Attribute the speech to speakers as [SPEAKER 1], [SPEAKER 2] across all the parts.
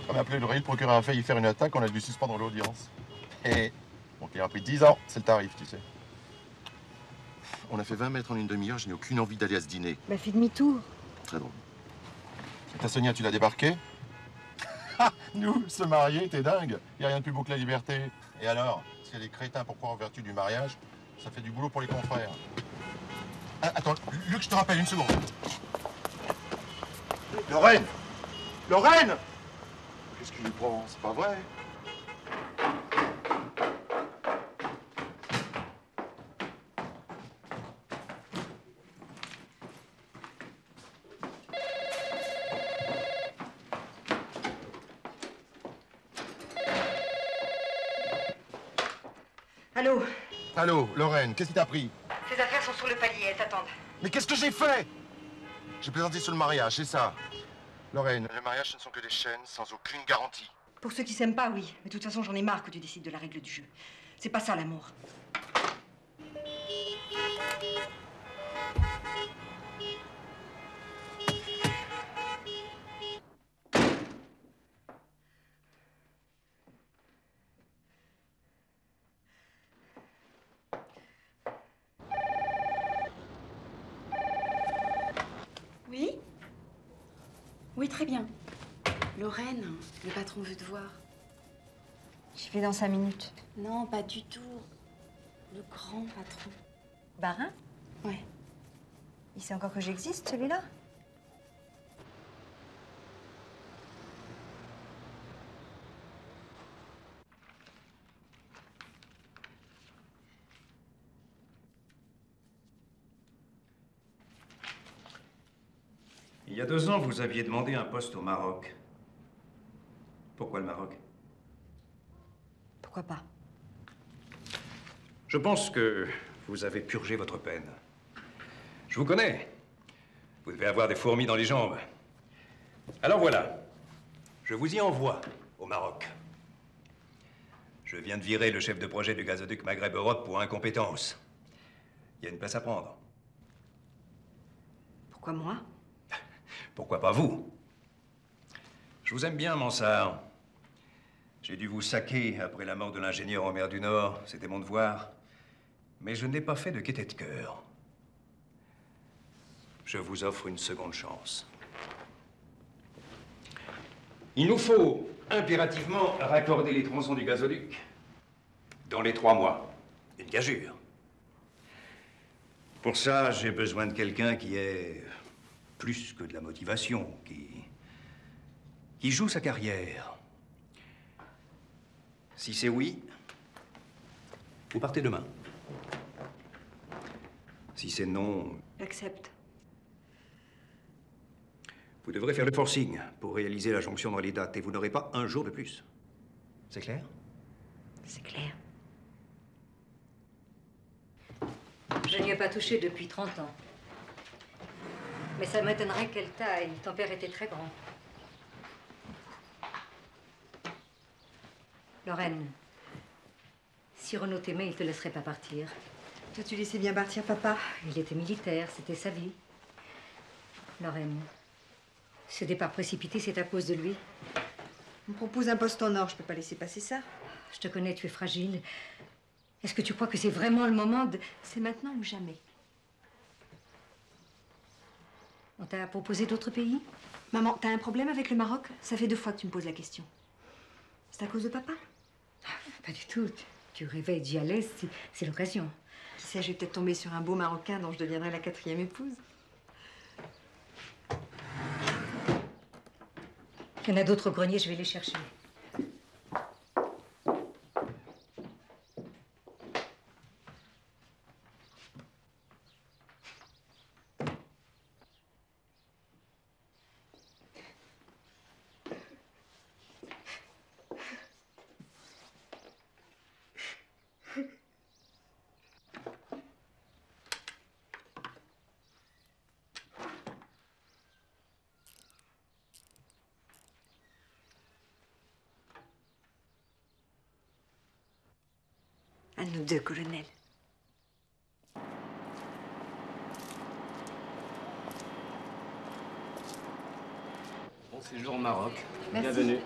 [SPEAKER 1] On a appelé le procureur a failli faire une attaque, on a dû suspendre l'audience. Et donc il a pris 10 ans, c'est le tarif, tu sais. On a fait 20 mètres en une demi-heure, je n'ai aucune envie d'aller à ce dîner.
[SPEAKER 2] Bah fais demi-tour.
[SPEAKER 1] Très drôle. Et ta Sonia, tu l'as débarqué? Ah, nous, se marier, t'es dingue. Il n'y a rien de plus beau que la liberté. Et alors, s'il y a des crétins pour croire en vertu du mariage, ça fait du boulot pour les confrères. Ah, attends, Luc, je te rappelle, une seconde. Lorraine! Lorraine! Qu'est-ce qu'il lui prend? C'est pas vrai.
[SPEAKER 2] Allô?
[SPEAKER 1] Allô, Lorraine, qu'est-ce qui t'a pris?
[SPEAKER 2] Ces affaires sont sur le palier, elles t'attendent.
[SPEAKER 1] Mais qu'est-ce que j'ai fait? J'ai plaisanté sur le mariage, c'est ça. Lorraine, le mariage, ce ne sont que des chaînes sans aucune garantie.
[SPEAKER 2] Pour ceux qui s'aiment pas, oui. Mais de toute façon, j'en ai marre que tu décides de la règle du jeu. C'est pas ça, l'amour.
[SPEAKER 3] Oui? Oui, très bien. Lorraine, le patron veut te voir.
[SPEAKER 2] J'y vais dans 5 minutes.
[SPEAKER 3] Non, pas du tout. Le grand patron.
[SPEAKER 2] Barin?
[SPEAKER 3] Ouais.
[SPEAKER 2] Il sait encore que j'existe, celui-là?
[SPEAKER 4] Il y a 2 ans, vous aviez demandé un poste au Maroc. Pourquoi le Maroc?
[SPEAKER 2] Pourquoi pas?
[SPEAKER 4] Je pense que vous avez purgé votre peine. Je vous connais. Vous devez avoir des fourmis dans les jambes. Alors voilà. Je vous y envoie au Maroc. Je viens de virer le chef de projet du gazoduc Maghreb-Europe pour incompétence. Il y a une place à prendre.
[SPEAKER 2] Pourquoi moi?
[SPEAKER 4] Pourquoi pas vous? Je vous aime bien, Mansart. J'ai dû vous saquer après la mort de l'ingénieur en mer du Nord. C'était mon devoir. Mais je n'ai pas fait de gaieté de cœur. Je vous offre une seconde chance. Il nous faut impérativement raccorder les tronçons du gazoduc dans les 3 mois. Une gageure. Pour ça, j'ai besoin de quelqu'un qui ait plus que de la motivation, qui joue sa carrière. Si c'est oui, vous partez demain. Si c'est non,
[SPEAKER 2] J'accepte.
[SPEAKER 4] vous devrez faire le forcing pour réaliser la jonction dans les dates et vous n'aurez pas un jour de plus. C'est clair?
[SPEAKER 2] C'est clair.
[SPEAKER 5] Je n'y ai pas touché depuis 30 ans. Mais ça m'étonnerait quelle taille. Ton père était très grand. Lorraine, si Renaud t'aimait, il te laisserait pas partir.
[SPEAKER 2] Toi, tu laissais bien partir, papa?
[SPEAKER 5] Il était militaire, c'était sa vie. Lorraine, ce départ précipité, c'est à cause de lui.
[SPEAKER 2] On me propose un poste en or, je peux pas laisser passer ça.
[SPEAKER 5] Je te connais, tu es fragile. Est-ce que tu crois que c'est vraiment le moment de...
[SPEAKER 2] C'est maintenant ou jamais.
[SPEAKER 5] On t'a proposé d'autres pays?
[SPEAKER 2] Maman, t'as un problème avec le Maroc? Ça fait 2 fois que tu me poses la question. C'est à cause de papa?
[SPEAKER 5] Pas du tout. Tu rêvais d'y aller, c'est l'occasion.
[SPEAKER 2] Qui sait, je vais peut-être tomber sur un beau Marocain dont je deviendrai la 4e épouse.
[SPEAKER 5] Il y en a d'autres au grenier, je vais les chercher.
[SPEAKER 2] À nous 2, colonel.
[SPEAKER 6] Bon séjour au Maroc.
[SPEAKER 5] Merci.
[SPEAKER 6] Bienvenue.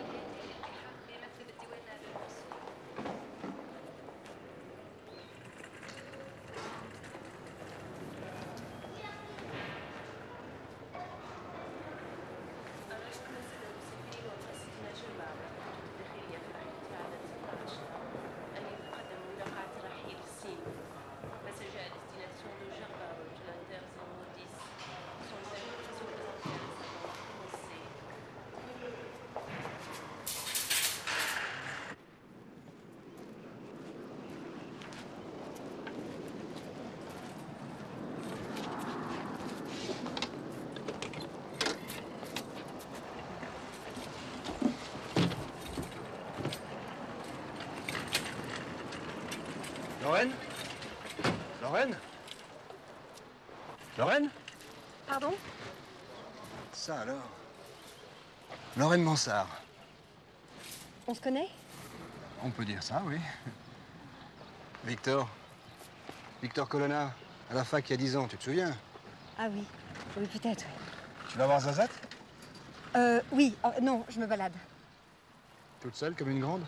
[SPEAKER 6] Lorraine?
[SPEAKER 2] Pardon?
[SPEAKER 6] Ça alors? Lorraine Mansart.
[SPEAKER 2] On se connaît?
[SPEAKER 6] On peut dire ça, oui. Victor. Victor Colonna, à la fac il y a 10 ans, tu te souviens?
[SPEAKER 2] Ah oui, oui peut-être.
[SPEAKER 6] Tu vas voir Zazat?
[SPEAKER 2] Oui, non, je me balade.
[SPEAKER 6] Toute seule comme une grande?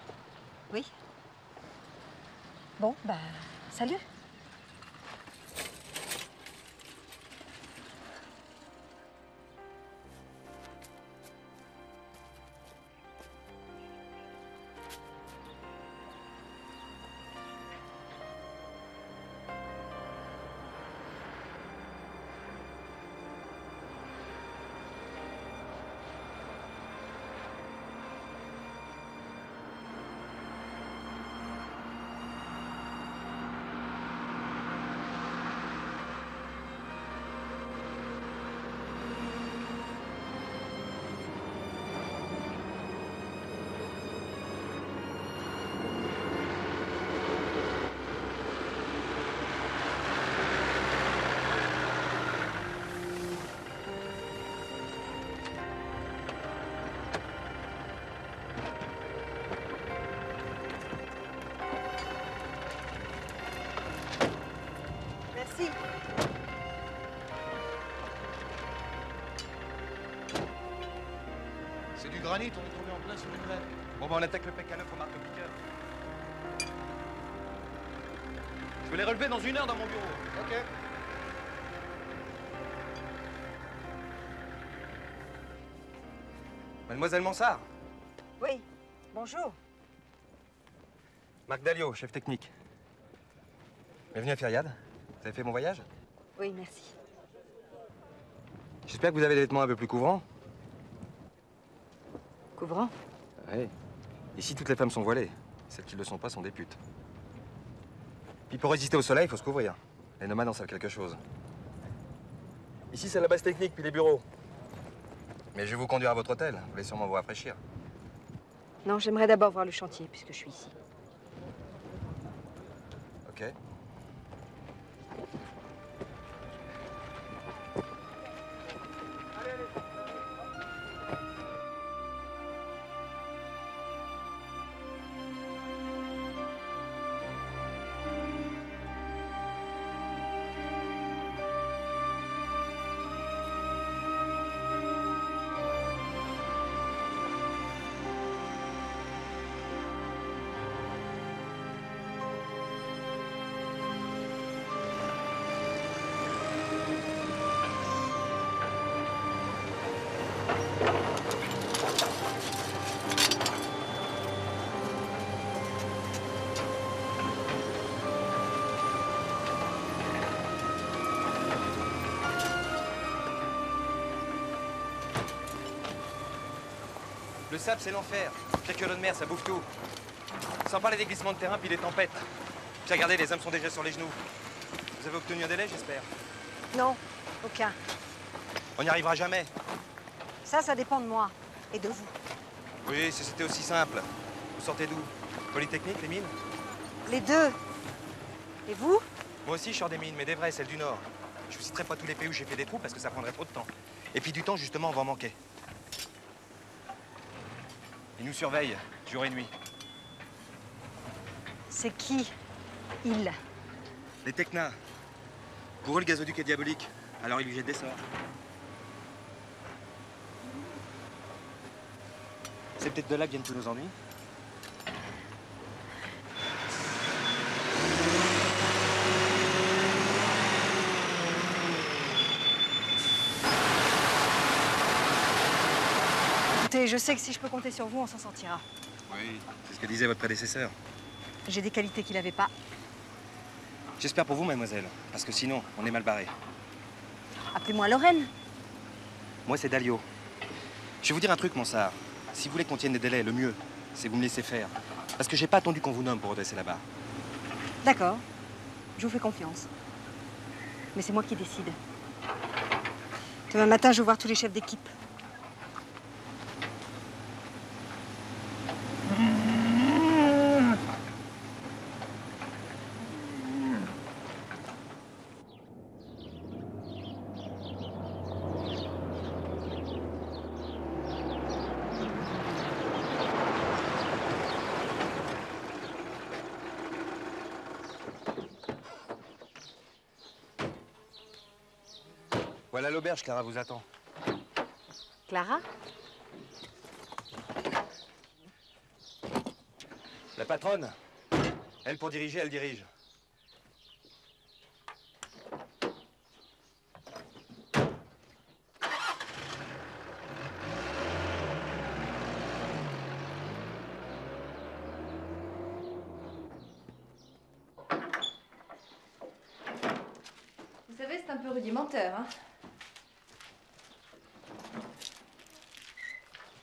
[SPEAKER 2] Oui. Bon, bah, salut. Merci.
[SPEAKER 4] C'est du granit, on est tombé en plein sur une grève. Bon, ben on attaque le PK9 au marteau-piqueur. Je vais les relever dans 1 heure dans mon bureau. Ok. Mademoiselle Mansart.
[SPEAKER 2] Oui, bonjour.
[SPEAKER 4] Marc Dalio, chef technique. Bienvenue à Fériade. Vous avez fait mon voyage?
[SPEAKER 2] Oui, merci.
[SPEAKER 4] J'espère que vous avez des vêtements un peu plus couvrants.
[SPEAKER 2] Couvrant?
[SPEAKER 4] Oui. Ici, toutes les femmes sont voilées. Celles qui ne le sont pas sont des putes. Puis pour résister au soleil, il faut se couvrir. Les nomades en savent quelque chose. Ici, c'est la base technique, puis les bureaux. Mais je vais vous conduire à votre hôtel. Vous voulez sûrement vous rafraîchir.
[SPEAKER 2] Non, j'aimerais d'abord voir le chantier, puisque je suis ici.
[SPEAKER 4] Ok. Le sable, c'est l'enfer. Pire que l'eau de mer, ça bouffe tout. Sans parler des glissements de terrain puis des tempêtes. Puis regardez, les hommes sont déjà sur les genoux. Vous avez obtenu un délai, j'espère?
[SPEAKER 2] Non, aucun.
[SPEAKER 4] On n'y arrivera jamais.
[SPEAKER 2] Ça dépend de moi et de vous.
[SPEAKER 4] Oui, si c'était aussi simple. Vous sortez d'où? Polytechnique, les mines?
[SPEAKER 2] Les deux. Et vous?
[SPEAKER 4] Moi aussi, je sors des mines, mais des vraies, celles du Nord. Je vous citerai pas tous les pays où j'ai fait des trous parce que ça prendrait trop de temps. Et puis du temps, justement, on va en manquer. Ils nous surveillent, jour et nuit.
[SPEAKER 2] C'est qui, il?
[SPEAKER 4] Les Technas. Pour eux, le gazoduc est diabolique. Alors ils lui jettent des sorts. C'est peut-être de là que viennent tous nos ennuis.
[SPEAKER 2] Écoutez, je sais que si je peux compter sur vous, on s'en sortira.
[SPEAKER 4] Oui, c'est ce que disait votre prédécesseur.
[SPEAKER 2] J'ai des qualités qu'il n'avait pas.
[SPEAKER 4] J'espère pour vous, mademoiselle, parce que sinon, on est mal barré.
[SPEAKER 2] Appelez-moi Lorraine.
[SPEAKER 4] Moi, c'est Dalio. Je vais vous dire un truc, Mansart. Si vous voulez qu'on tienne des délais, le mieux, c'est vous me laisser faire. Parce que j'ai pas attendu qu'on vous nomme pour redresser la barre.
[SPEAKER 2] D'accord. Je vous fais confiance. Mais c'est moi qui décide. Demain matin, je vais voir tous les chefs d'équipe.
[SPEAKER 6] Voilà l'auberge, Clara vous attend.
[SPEAKER 2] Clara?
[SPEAKER 6] La patronne. Elle, pour diriger, elle dirige.
[SPEAKER 7] Vous savez, c'est un peu rudimentaire, hein?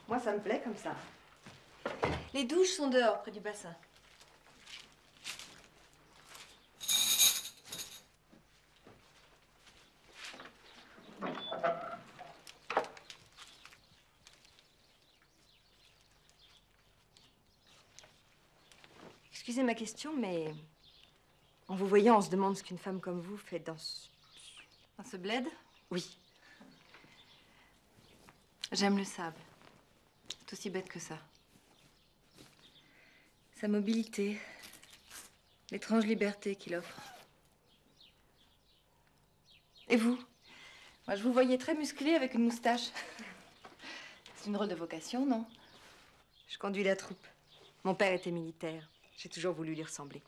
[SPEAKER 2] Moi, ça me plaît comme ça.
[SPEAKER 7] Les douches sont dehors, près du bassin.
[SPEAKER 2] Excusez ma question, mais en vous voyant, on se demande ce qu'une femme comme vous fait dans ce...
[SPEAKER 7] Dans ce bled,
[SPEAKER 2] Oui.
[SPEAKER 7] j'aime le sable. C'est aussi bête que ça. Sa mobilité, l'étrange liberté qu'il offre. Et vous? Moi, je vous voyais très musclé avec une moustache. C'est une drôle de vocation, non?
[SPEAKER 2] Je conduis la troupe. Mon père était militaire. J'ai toujours voulu lui ressembler.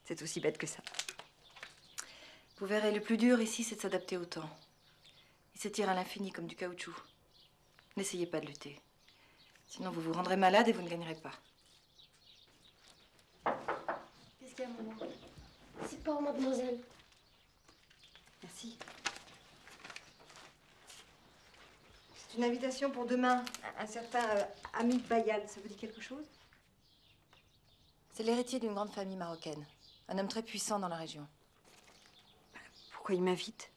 [SPEAKER 2] C'est aussi bête que ça.
[SPEAKER 7] Vous verrez, le plus dur ici, c'est de s'adapter au temps. Il s'étire à l'infini comme du caoutchouc. N'essayez pas de lutter. Sinon, vous vous rendrez malade et vous ne gagnerez pas.
[SPEAKER 8] Qu'est-ce qu'il y a, maman? C'est pas mademoiselle.
[SPEAKER 2] Merci. C'est une invitation pour demain. Un certain Hamid Bayal, ça vous dit quelque chose?
[SPEAKER 7] C'est l'héritier d'une grande famille marocaine. Un homme très puissant dans la région.
[SPEAKER 2] Pourquoi il m'invite?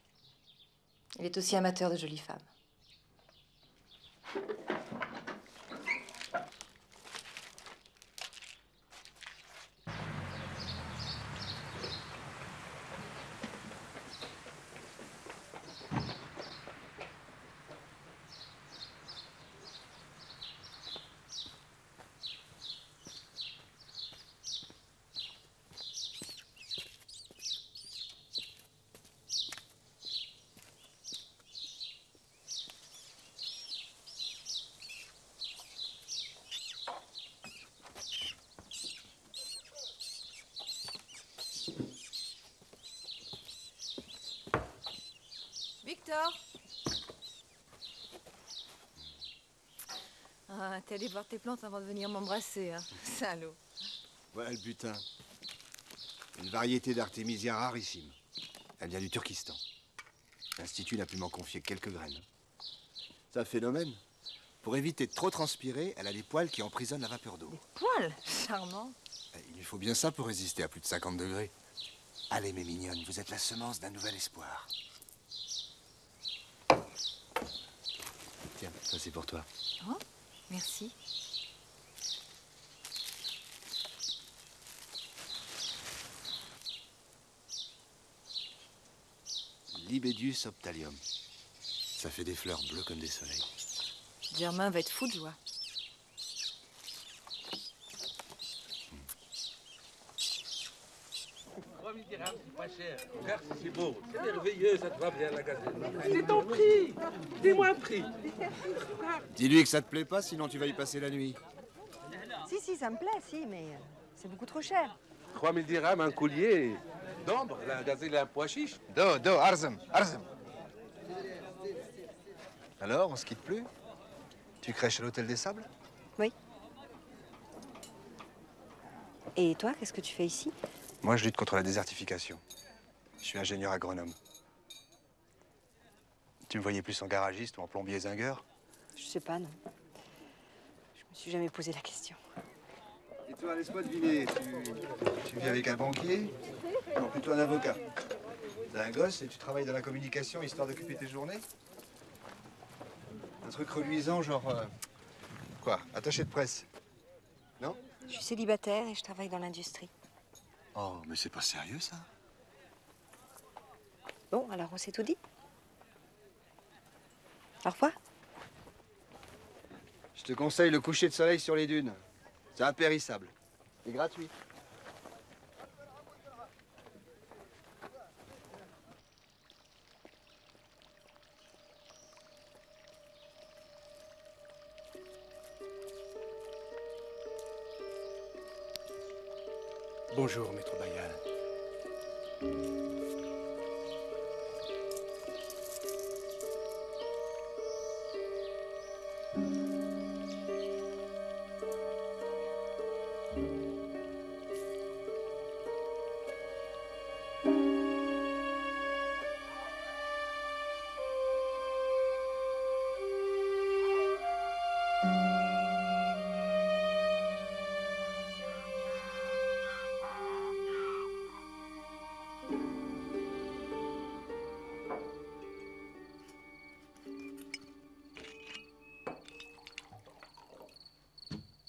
[SPEAKER 7] Il est aussi amateur de jolies femmes. Victor! Ah, t'es allé voir tes plantes avant de venir m'embrasser, hein? Salaud.
[SPEAKER 6] Voilà le butin. Une variété d'artémisia rarissime. Elle vient du Turkistan. L'Institut n'a pu m'en confier que quelques graines. C'est un phénomène. Pour éviter de trop transpirer, elle a des poils qui emprisonnent la vapeur d'eau.
[SPEAKER 7] Poil! Charmant.
[SPEAKER 6] Il lui faut bien ça pour résister à plus de 50 degrés. Allez, mes mignonnes, vous êtes la semence d'un nouvel espoir. Tiens, ça c'est pour toi.
[SPEAKER 7] Oh, merci.
[SPEAKER 6] Libédius optalium. Ça fait des fleurs bleues comme des soleils.
[SPEAKER 7] Germain va être fou de joie.
[SPEAKER 9] Pas cher. Regarde, c'est beau. C'est merveilleux, ça te va bien la gazelle.
[SPEAKER 10] C'est ton prix. Dis-moi un prix.
[SPEAKER 6] Dis-lui que ça te plaît pas, sinon tu vas y passer la nuit.
[SPEAKER 2] Si, ça me plaît, si, mais c'est beaucoup trop cher.
[SPEAKER 9] 3000 dirhams, un collier d'ambre. La gazelle a un pois chiche.
[SPEAKER 6] Arzam. Alors, on se quitte plus? Tu crèches à l'Hôtel des Sables?
[SPEAKER 2] Oui. Et toi, qu'est-ce que tu fais ici?
[SPEAKER 6] Moi, je lutte contre la désertification. Je suis ingénieur agronome. Tu me voyais plus en garagiste ou en plombier zingueur?
[SPEAKER 2] Je sais pas, non. Je me suis jamais posé la question.
[SPEAKER 6] Et toi, laisse-moi deviner, tu vis avec un banquier? Non, plutôt un avocat. T'as un gosse et tu travailles dans la communication histoire d'occuper tes journées? Un truc reluisant, genre... quoi? Attaché de presse? Non?
[SPEAKER 2] Je suis célibataire et je travaille dans l'industrie.
[SPEAKER 6] Oh, mais c'est pas sérieux, ça?
[SPEAKER 2] Bon, alors on s'est tout dit. Au revoir.
[SPEAKER 6] Je te conseille le coucher de soleil sur les dunes. C'est impérissable. C'est gratuit.
[SPEAKER 11] Bonjour, maître Bayal.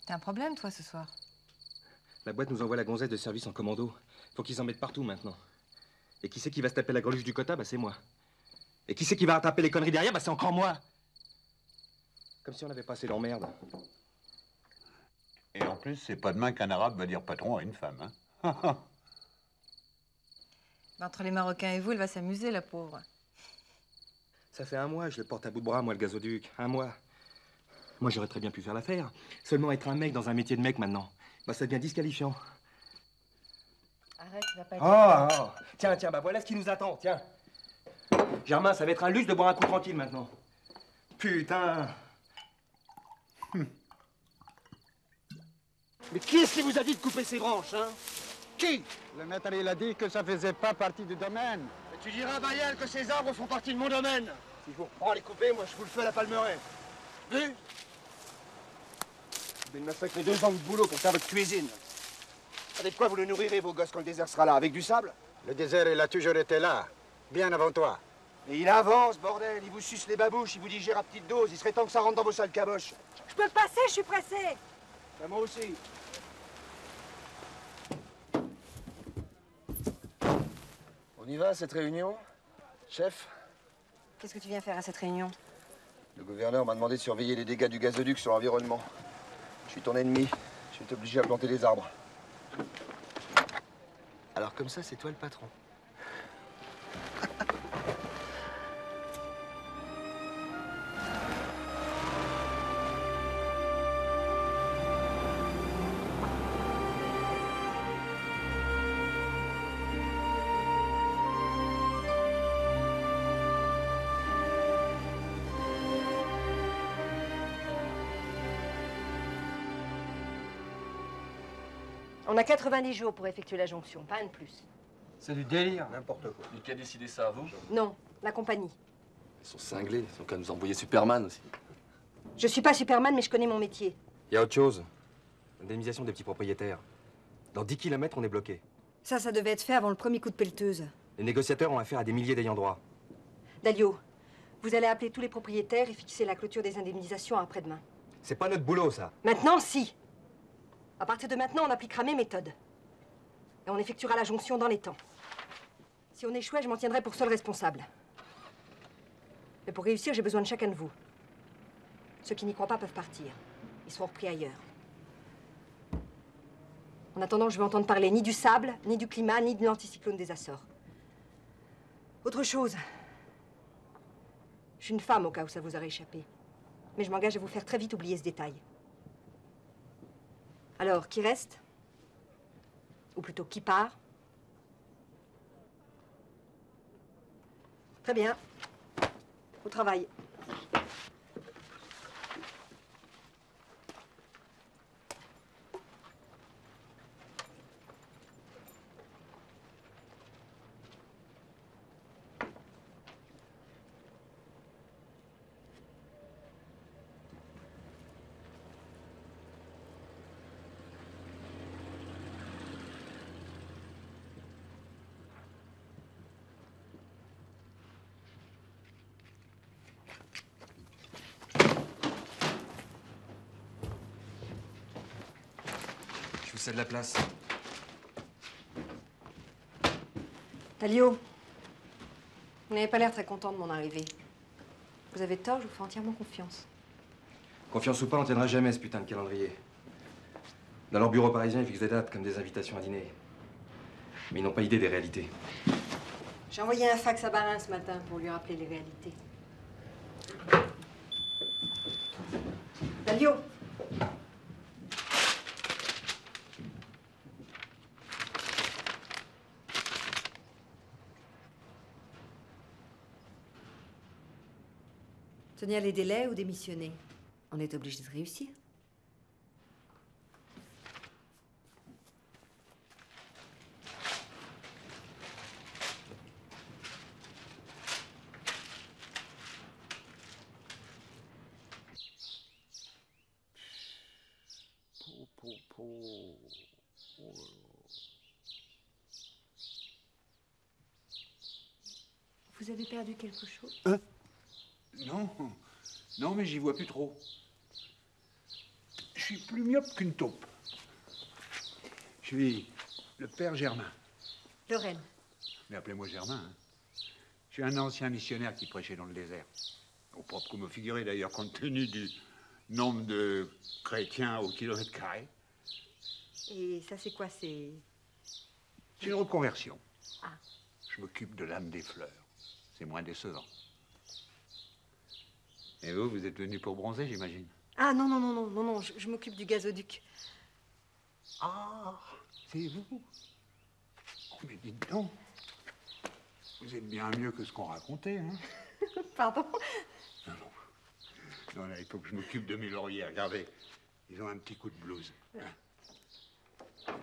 [SPEAKER 7] T'as un problème, toi, ce soir?
[SPEAKER 4] La boîte nous envoie la gonzesse de service en commando. Faut qu'ils en mettent partout maintenant. Et qui c'est qui va se taper la greluche du quota? Bah c'est moi. Et qui c'est qui va rattraper les conneries derrière? Bah c'est encore moi. Comme si on n'avait pas assez d'emmerde.
[SPEAKER 12] Et en plus, c'est pas demain qu'un arabe va dire patron à une femme, hein.
[SPEAKER 7] Entre les Marocains et vous, elle va s'amuser, la pauvre.
[SPEAKER 4] Ça fait un mois, je le porte à bout de bras, moi, le gazoduc. Un mois. Moi, j'aurais très bien pu faire l'affaire. Seulement être un mec dans un métier de mec maintenant, bah ça devient disqualifiant.
[SPEAKER 7] Arrête, tu vas pas être...
[SPEAKER 4] Tiens, bah voilà ce qui nous attend, tiens. Germain, ça va être un luxe de boire un coup tranquille maintenant. Putain.
[SPEAKER 11] Mais qui est-ce qui vous a dit de couper ces branches, hein? Qui? Le maître, il a dit que ça faisait pas partie du domaine. Mais tu diras à Bayal que ces arbres font partie de mon domaine. Si je vous reprends à les couper, moi, je vous le fais à la palmeraie. Vu? Vous allez me massacrer 2 ans de boulot pour faire votre cuisine. Avec quoi vous le nourrirez, vos gosses, quand le désert sera là? Avec du sable?
[SPEAKER 13] Le désert, il a toujours été là, bien avant toi.
[SPEAKER 11] Et il avance, bordel. Il vous suce les babouches, il vous digère à petite dose. Il serait temps que ça rentre dans vos sales caboches.
[SPEAKER 2] Je peux passer, je suis pressée.
[SPEAKER 11] Ben, moi aussi. On y va à cette réunion, chef?
[SPEAKER 2] Qu'est-ce que tu viens faire à cette réunion?
[SPEAKER 11] Le gouverneur m'a demandé de surveiller les dégâts du gazoduc sur l'environnement. Je suis ton ennemi. Je vais t'obliger à planter des arbres. Alors comme ça, c'est toi le patron.
[SPEAKER 2] On a 90 jours pour effectuer la jonction, pas un de plus.
[SPEAKER 14] C'est du délire, n'importe quoi. Et qui a décidé ça, vous?
[SPEAKER 2] Non, la compagnie.
[SPEAKER 14] Ils sont cinglés, ils ont qu'à nous envoyer Superman aussi.
[SPEAKER 2] Je suis pas Superman, mais je connais mon métier.
[SPEAKER 4] Il y a autre chose. L'indemnisation des petits propriétaires. Dans 10 km, on est bloqué.
[SPEAKER 2] Ça devait être fait avant le premier coup de pelleteuse.
[SPEAKER 4] Les négociateurs ont affaire à des milliers d'ayants droit.
[SPEAKER 2] Dalio, vous allez appeler tous les propriétaires et fixer la clôture des indemnisations après-demain.
[SPEAKER 4] C'est pas notre boulot, ça.
[SPEAKER 2] Maintenant, si. À partir de maintenant, on appliquera mes méthodes. Et on effectuera la jonction dans les temps. Si on échouait, je m'en tiendrai pour seul responsable. Mais pour réussir, j'ai besoin de chacun de vous. Ceux qui n'y croient pas peuvent partir. Ils seront repris ailleurs. En attendant, je veux entendre parler ni du sable, ni du climat, ni de l'anticyclone des Açores. Autre chose. Je suis une femme au cas où ça vous aurait échappé. Mais je m'engage à vous faire très vite oublier ce détail. Alors, qui reste? Ou plutôt, qui part? Très bien. Au travail.
[SPEAKER 4] C'est de la place.
[SPEAKER 2] Dalio, vous n'avez pas l'air très content de mon arrivée. Vous avez tort, je vous fais entièrement confiance.
[SPEAKER 4] Confiance ou pas, on tiendra jamais ce putain de calendrier. Dans leur bureau parisien, ils fixent des dates comme des invitations à dîner. Mais ils n'ont pas idée des réalités.
[SPEAKER 2] J'ai envoyé un fax à Barin ce matin pour lui rappeler les réalités. Dalio. Tenir les délais ou démissionner. On est obligé de réussir. Vous avez perdu quelque chose?
[SPEAKER 12] Non, non, mais j'y vois plus trop. Je suis plus myope qu'une taupe. Je suis le père Germain.
[SPEAKER 2] Lorraine.
[SPEAKER 12] Mais appelez-moi Germain. Hein. Je suis un ancien missionnaire qui prêchait dans le désert. Au propre comme au figuré, d'ailleurs, compte tenu du nombre de chrétiens au kilomètre carré.
[SPEAKER 2] Et ça, c'est quoi? C'est
[SPEAKER 12] une reconversion.
[SPEAKER 2] Ah.
[SPEAKER 12] Je m'occupe de l'âme des fleurs. C'est moins décevant. Et vous, vous êtes venu pour bronzer, j'imagine?
[SPEAKER 2] Ah non, non, non, non, non, non, je m'occupe du gazoduc.
[SPEAKER 12] Ah, c'est vous? Oh, mais dites donc. Vous êtes bien mieux que ce qu'on racontait, hein?
[SPEAKER 2] Pardon?
[SPEAKER 12] Non, non. Non, là, il faut que je m'occupe de mes lauriers. Regardez, ils ont un petit coup de blues. Hein.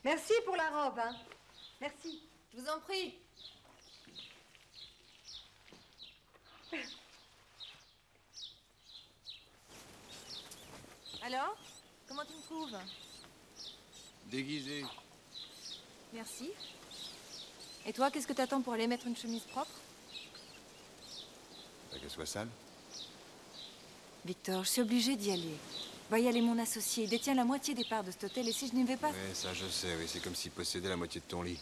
[SPEAKER 2] Merci pour la robe, hein. Merci.
[SPEAKER 7] Je vous en prie. Alors, comment tu me trouves?
[SPEAKER 6] Déguisé.
[SPEAKER 7] Merci. Et toi, qu'est-ce que t'attends pour aller mettre une chemise propre?
[SPEAKER 6] Pas qu'elle soit sale.
[SPEAKER 7] Victor, je suis obligée d'y aller. Va y aller mon associé. Il détient la moitié des parts de cet hôtel et si je n'y vais pas...
[SPEAKER 6] Oui, ça je sais, oui. C'est comme s'il possédait la moitié de ton lit.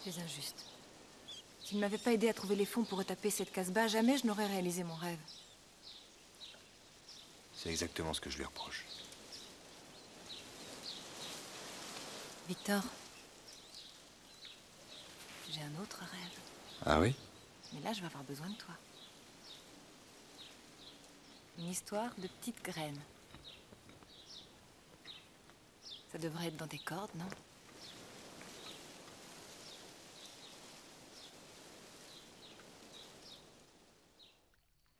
[SPEAKER 7] Tu es injuste. S'il ne m'avait pas aidé à trouver les fonds pour retaper cette Casbah, jamais je n'aurais réalisé mon rêve.
[SPEAKER 6] C'est exactement ce que je lui reproche.
[SPEAKER 7] Victor, j'ai un autre rêve.
[SPEAKER 6] Ah oui?
[SPEAKER 7] Mais là, je vais avoir besoin de toi. Une histoire de petites graines. Ça devrait être dans tes cordes, non?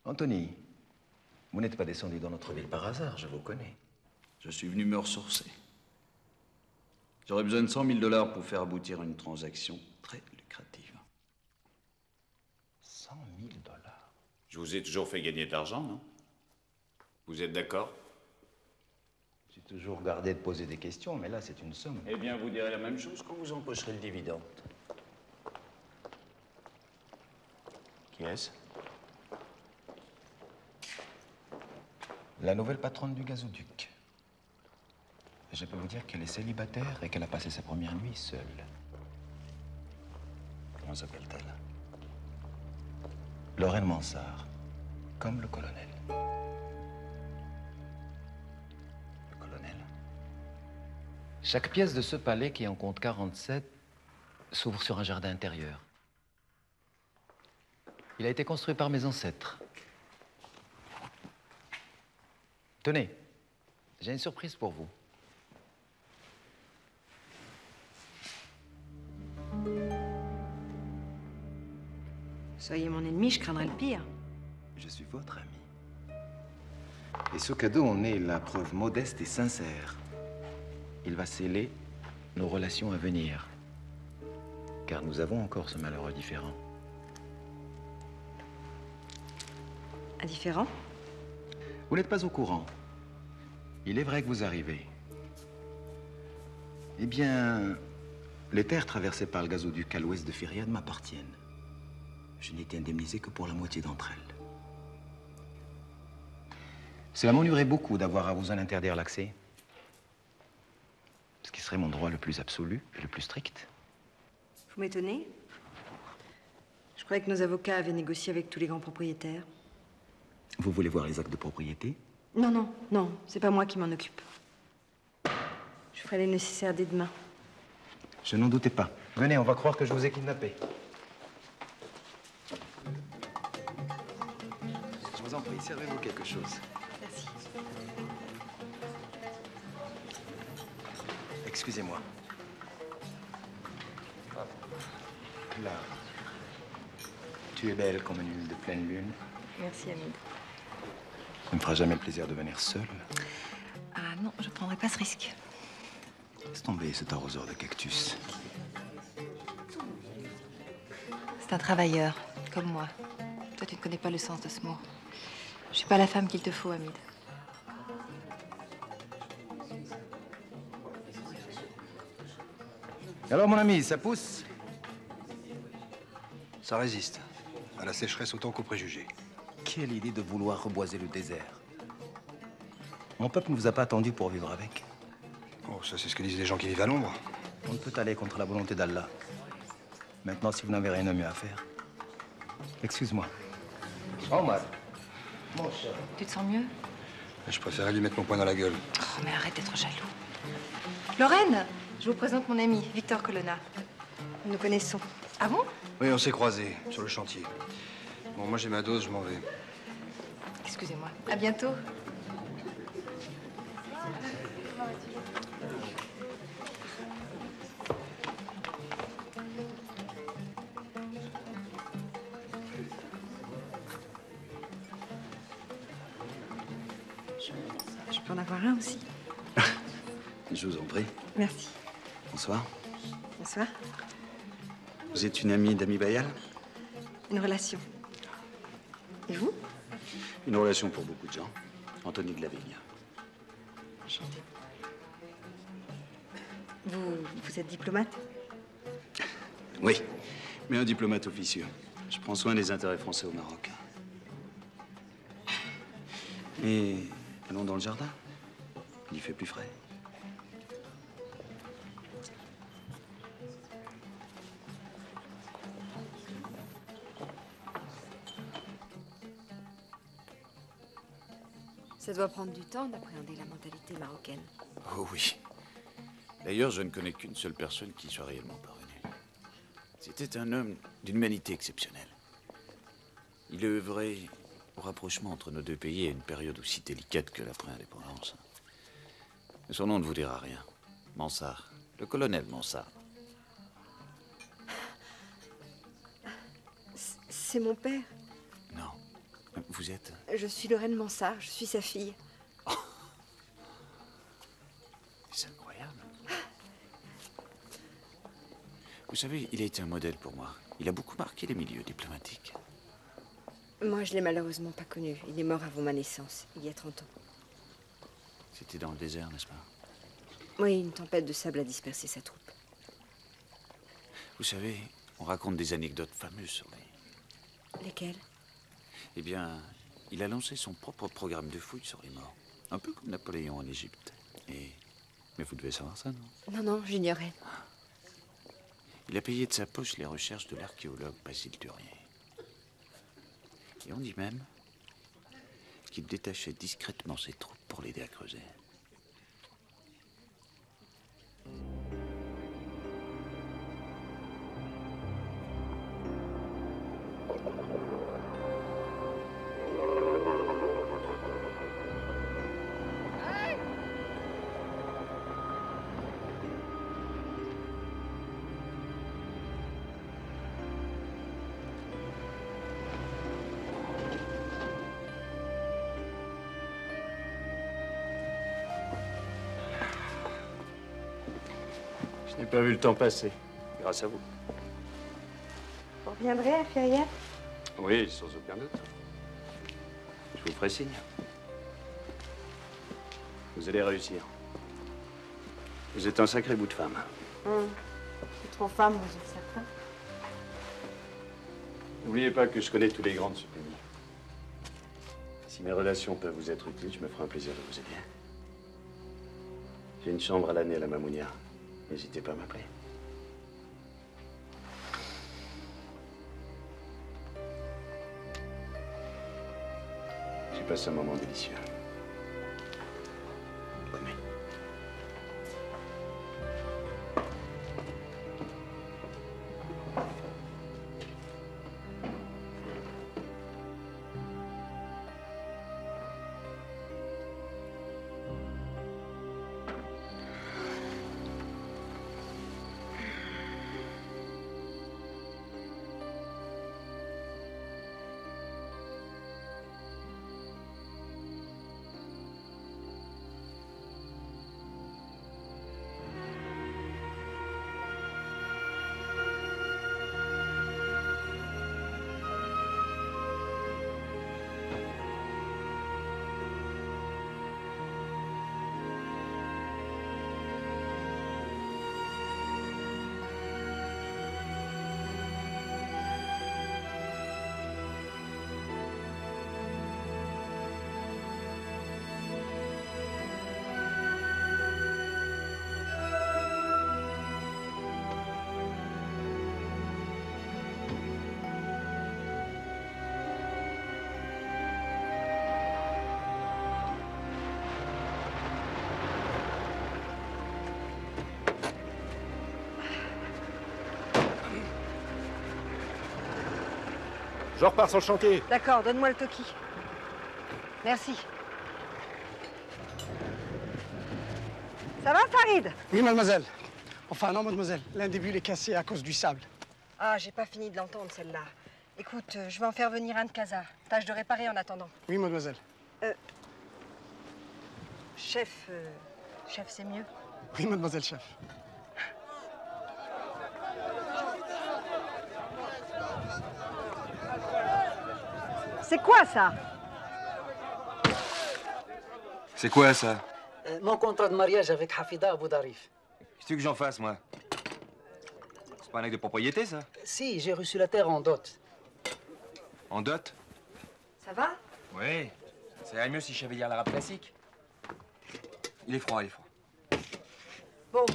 [SPEAKER 15] Anthony, vous n'êtes pas descendu dans notre ville par hasard, je vous connais.
[SPEAKER 16] Je suis venu me ressourcer. J'aurais besoin de 100 000 $ pour faire aboutir une transaction très lucrative.
[SPEAKER 15] 100 000 $?
[SPEAKER 17] Je vous ai toujours fait gagner de l'argent, non? Vous êtes d'accord?
[SPEAKER 15] J'ai toujours gardé de poser des questions, mais là, c'est une somme.
[SPEAKER 17] Eh bien, vous direz la même chose quand vous empocherez le dividende. Qui est-ce?
[SPEAKER 15] La nouvelle patronne du gazoduc. Je peux vous dire qu'elle est célibataire et qu'elle a passé sa première nuit seule. Comment s'appelle-t-elle? Lorraine Mansart, comme le colonel. Le colonel? Chaque pièce de ce palais, qui en compte 47, s'ouvre sur un jardin intérieur. Il a été construit par mes ancêtres. Tenez, j'ai une surprise pour vous.
[SPEAKER 2] Soyez mon ennemi, je craindrais le pire.
[SPEAKER 15] Je suis votre ami. Et ce cadeau en est la preuve modeste et sincère. Il va sceller nos relations à venir. Car nous avons encore ce malheureux différend.
[SPEAKER 2] Indifférent?
[SPEAKER 15] Vous n'êtes pas au courant. Il est vrai que vous arrivez. Eh bien, les terres traversées par le gazoduc à l'ouest de Fyriade m'appartiennent. Je n'ai été indemnisé que pour la moitié d'entre elles. Cela m'ennuierait beaucoup d'avoir à vous en interdire l'accès. Ce qui serait mon droit le plus absolu et le plus strict.
[SPEAKER 2] Vous m'étonnez? Je croyais que nos avocats avaient négocié avec tous les grands propriétaires.
[SPEAKER 15] Vous voulez voir les actes de propriété?
[SPEAKER 2] Non, non, non, c'est pas moi qui m'en occupe. Je ferai les nécessaires dès demain.
[SPEAKER 15] Je n'en doutais pas. Venez, on va croire que je vous ai kidnappé. Je vous en prie, servez-vous quelque chose.
[SPEAKER 2] Merci.
[SPEAKER 15] Excusez-moi. Là. Tu es belle comme une lune de pleine lune.
[SPEAKER 7] Merci, Hamid.
[SPEAKER 15] Tu ne me feras jamais le plaisir de venir seule.
[SPEAKER 7] Ah non, je prendrai pas ce risque.
[SPEAKER 15] Laisse tomber cet arroseur de cactus.
[SPEAKER 7] C'est un travailleur, comme moi. Toi, tu ne connais pas le sens de ce mot. Je suis pas la femme qu'il te faut, Hamid.
[SPEAKER 15] Alors, mon ami, ça pousse?
[SPEAKER 6] Ça résiste. À la sécheresse autant qu'aux préjugés.
[SPEAKER 15] Quelle idée de vouloir reboiser le désert. Mon peuple ne vous a pas attendu pour vivre avec.
[SPEAKER 6] Oh, ça c'est ce que disent les gens qui vivent à l'ombre.
[SPEAKER 15] On ne peut aller contre la volonté d'Allah. Maintenant, si vous n'avez rien de mieux à faire. Excuse-moi. Omar. Mon cher.
[SPEAKER 7] Tu te sens mieux?
[SPEAKER 6] Je préférais lui mettre mon poing dans la gueule.
[SPEAKER 7] Oh, mais arrête d'être jaloux. Lorraine, je vous présente mon ami, Victor Colonna. Nous nous connaissons. Ah bon?
[SPEAKER 6] Oui, on s'est croisés sur le chantier. Bon, moi j'ai ma dose, je m'en vais.
[SPEAKER 7] Excusez-moi. À bientôt. Je peux en avoir un aussi.
[SPEAKER 16] Je vous en prie.
[SPEAKER 7] Merci.
[SPEAKER 16] Bonsoir.
[SPEAKER 7] Bonsoir.
[SPEAKER 16] Vous êtes une amie d'Ami Bayal?
[SPEAKER 7] Une relation. Et vous?
[SPEAKER 16] Une relation pour beaucoup de gens. Anthony de la Vigne.
[SPEAKER 7] Enchantée. Vous êtes diplomate?
[SPEAKER 16] Oui, mais un diplomate officieux. Je prends soin des intérêts français au Maroc. Mais allons dans le jardin. Il y fait plus frais.
[SPEAKER 3] Ça doit prendre du temps d'appréhender la mentalité marocaine.
[SPEAKER 17] Oh oui. D'ailleurs, je ne connais qu'une seule personne qui y soit réellement parvenue. C'était un homme d'une humanité exceptionnelle. Il œuvrait au rapprochement entre nos deux pays à une période aussi délicate que la pré-indépendance. Son nom ne vous dira rien. Mansart. Le colonel Mansart.
[SPEAKER 3] C'est mon père.
[SPEAKER 17] Non. Vous êtes...
[SPEAKER 3] Je suis Lorraine Mansart, je suis sa fille.
[SPEAKER 17] C'est incroyable. Vous savez, il a été un modèle pour moi. Il a beaucoup marqué les milieux diplomatiques.
[SPEAKER 3] Moi, je l'ai malheureusement pas connu. Il est mort avant ma naissance, il y a 30 ans.
[SPEAKER 17] C'était dans le désert, n'est-ce pas?
[SPEAKER 3] Oui, une tempête de sable a dispersé sa troupe.
[SPEAKER 17] Vous savez, on raconte des anecdotes fameuses sur lui.
[SPEAKER 3] Lesquelles?
[SPEAKER 17] Eh bien, il a lancé son propre programme de fouilles sur les morts. Un peu comme Napoléon en Égypte. Mais vous devez savoir ça, non?
[SPEAKER 3] Non, non, j'ignorais.
[SPEAKER 17] Il a payé de sa poche les recherches de l'archéologue Basile Durier. Et on dit même qu'il détachait discrètement ses troupes pour l'aider à creuser.
[SPEAKER 16] Je n'ai pas vu le temps passer, grâce à vous.
[SPEAKER 3] Vous reviendrez à Ferrières?
[SPEAKER 16] Oui, sans aucun doute. Je vous ferai signe. Vous allez réussir. Vous êtes un sacré bout de femme.
[SPEAKER 3] C'est trop femme, vous êtes certain?
[SPEAKER 16] N'oubliez pas que je connais tous les grands de ce pays. Si mes relations peuvent vous être utiles, je me ferai un plaisir de vous aider. J'ai une chambre à l'année à la Mamounia. N'hésitez pas à m'appeler. J'ai passé un moment délicieux. Bonne nuit.
[SPEAKER 1] Je repars sur le chantier.
[SPEAKER 2] D'accord, donne-moi le toki. Merci. Ça va, Farid?
[SPEAKER 11] Oui, mademoiselle. Enfin, non, mademoiselle. L'un des bulles est cassé à cause du sable.
[SPEAKER 2] Ah, j'ai pas fini de l'entendre, celle-là. Écoute, je vais en faire venir un de casa. Tâche de réparer en attendant.
[SPEAKER 11] Oui, mademoiselle.
[SPEAKER 2] Chef, chef, c'est mieux.
[SPEAKER 11] Oui, mademoiselle chef.
[SPEAKER 2] C'est quoi, ça?
[SPEAKER 18] C'est quoi, ça?
[SPEAKER 19] Mon contrat de mariage avec Hafida Abou Darif.
[SPEAKER 18] Qu'est-ce que tu veux que j'en fasse, moi? C'est pas un acte de propriété, ça?
[SPEAKER 19] Si, j'ai reçu la terre en dot.
[SPEAKER 18] En dot?
[SPEAKER 2] Ça va?
[SPEAKER 18] Oui. Ça irait mieux si je savais lire l'arabe classique. Il est froid, il est froid.
[SPEAKER 2] Bon.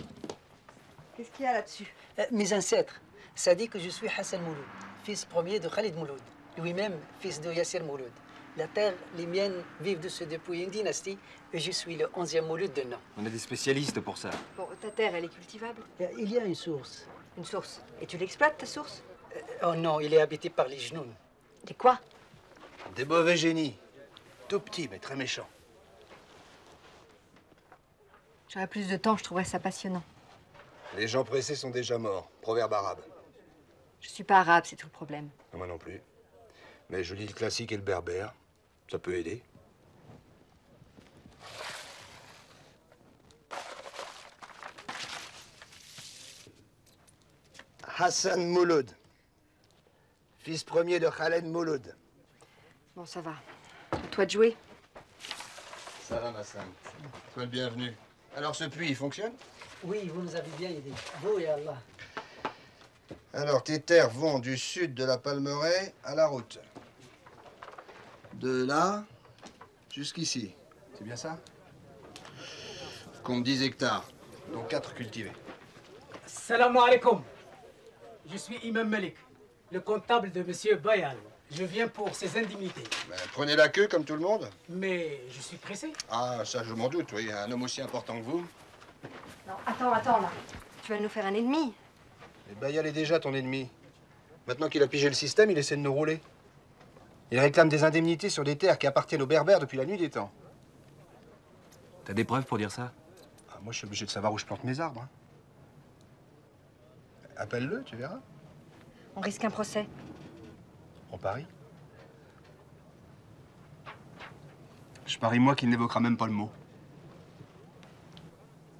[SPEAKER 2] Qu'est-ce qu'il y a là-dessus?
[SPEAKER 19] Mes ancêtres, ça dit que je suis Hassan Mouloud, fils premier de Khalid Mouloud, lui-même fils de Yasser Mouloud. La terre, les miennes, vivent de ce depuis une dynastie et je suis le 11e Mouloud de nom.
[SPEAKER 18] On a des spécialistes pour ça.
[SPEAKER 2] Bon, ta terre, elle est cultivable?
[SPEAKER 19] Il y a une source.
[SPEAKER 2] Une source? Et tu l'exploites, ta source?
[SPEAKER 19] Oh non, il est habité par les genoux.
[SPEAKER 2] Des quoi?
[SPEAKER 6] Des mauvais génies. Tout petits, mais très méchants.
[SPEAKER 2] J'aurais plus de temps, je trouverais ça passionnant.
[SPEAKER 6] Les gens pressés sont déjà morts. Proverbe arabe.
[SPEAKER 2] Je suis pas arabe, c'est tout le problème.
[SPEAKER 6] Moi non plus. Mais je lis le classique et le berbère. Ça peut aider. Hassan Mouloud. Fils premier de Khaled Mouloud.
[SPEAKER 2] Bon, ça va. À toi de jouer.
[SPEAKER 6] Ça va, ma Sam. Sois le bienvenu. Alors, ce puits, il fonctionne?
[SPEAKER 19] Oui, vous nous avez bien aidés. Vous et Allah.
[SPEAKER 6] Alors, tes terres vont du sud de la Palmeraie à la route. De là jusqu'ici. C'est bien ça? Compte 10 hectares, dont 4 cultivés.
[SPEAKER 19] Salam alaikum. Je suis Imam Malik, le comptable de Monsieur Bayal. Je viens pour ses indemnités.
[SPEAKER 6] Ben, prenez la queue comme tout le monde.
[SPEAKER 19] Mais je suis pressé.
[SPEAKER 6] Ah, ça, je m'en doute, oui. Un homme aussi important que vous.
[SPEAKER 2] Non, attends, là. Tu vas nous faire un ennemi.
[SPEAKER 6] Et Bayal est déjà ton ennemi. Maintenant qu'il a pigé le système, il essaie de nous rouler. Il réclame des indemnités sur des terres qui appartiennent aux Berbères depuis la nuit des temps.
[SPEAKER 18] T'as des preuves pour dire ça?
[SPEAKER 6] Ah, moi, je suis obligé de savoir où je plante mes arbres. Hein. Appelle-le, tu verras.
[SPEAKER 2] On risque un procès.
[SPEAKER 6] On parie. Je parie, moi, qu'il n'évoquera même pas le mot.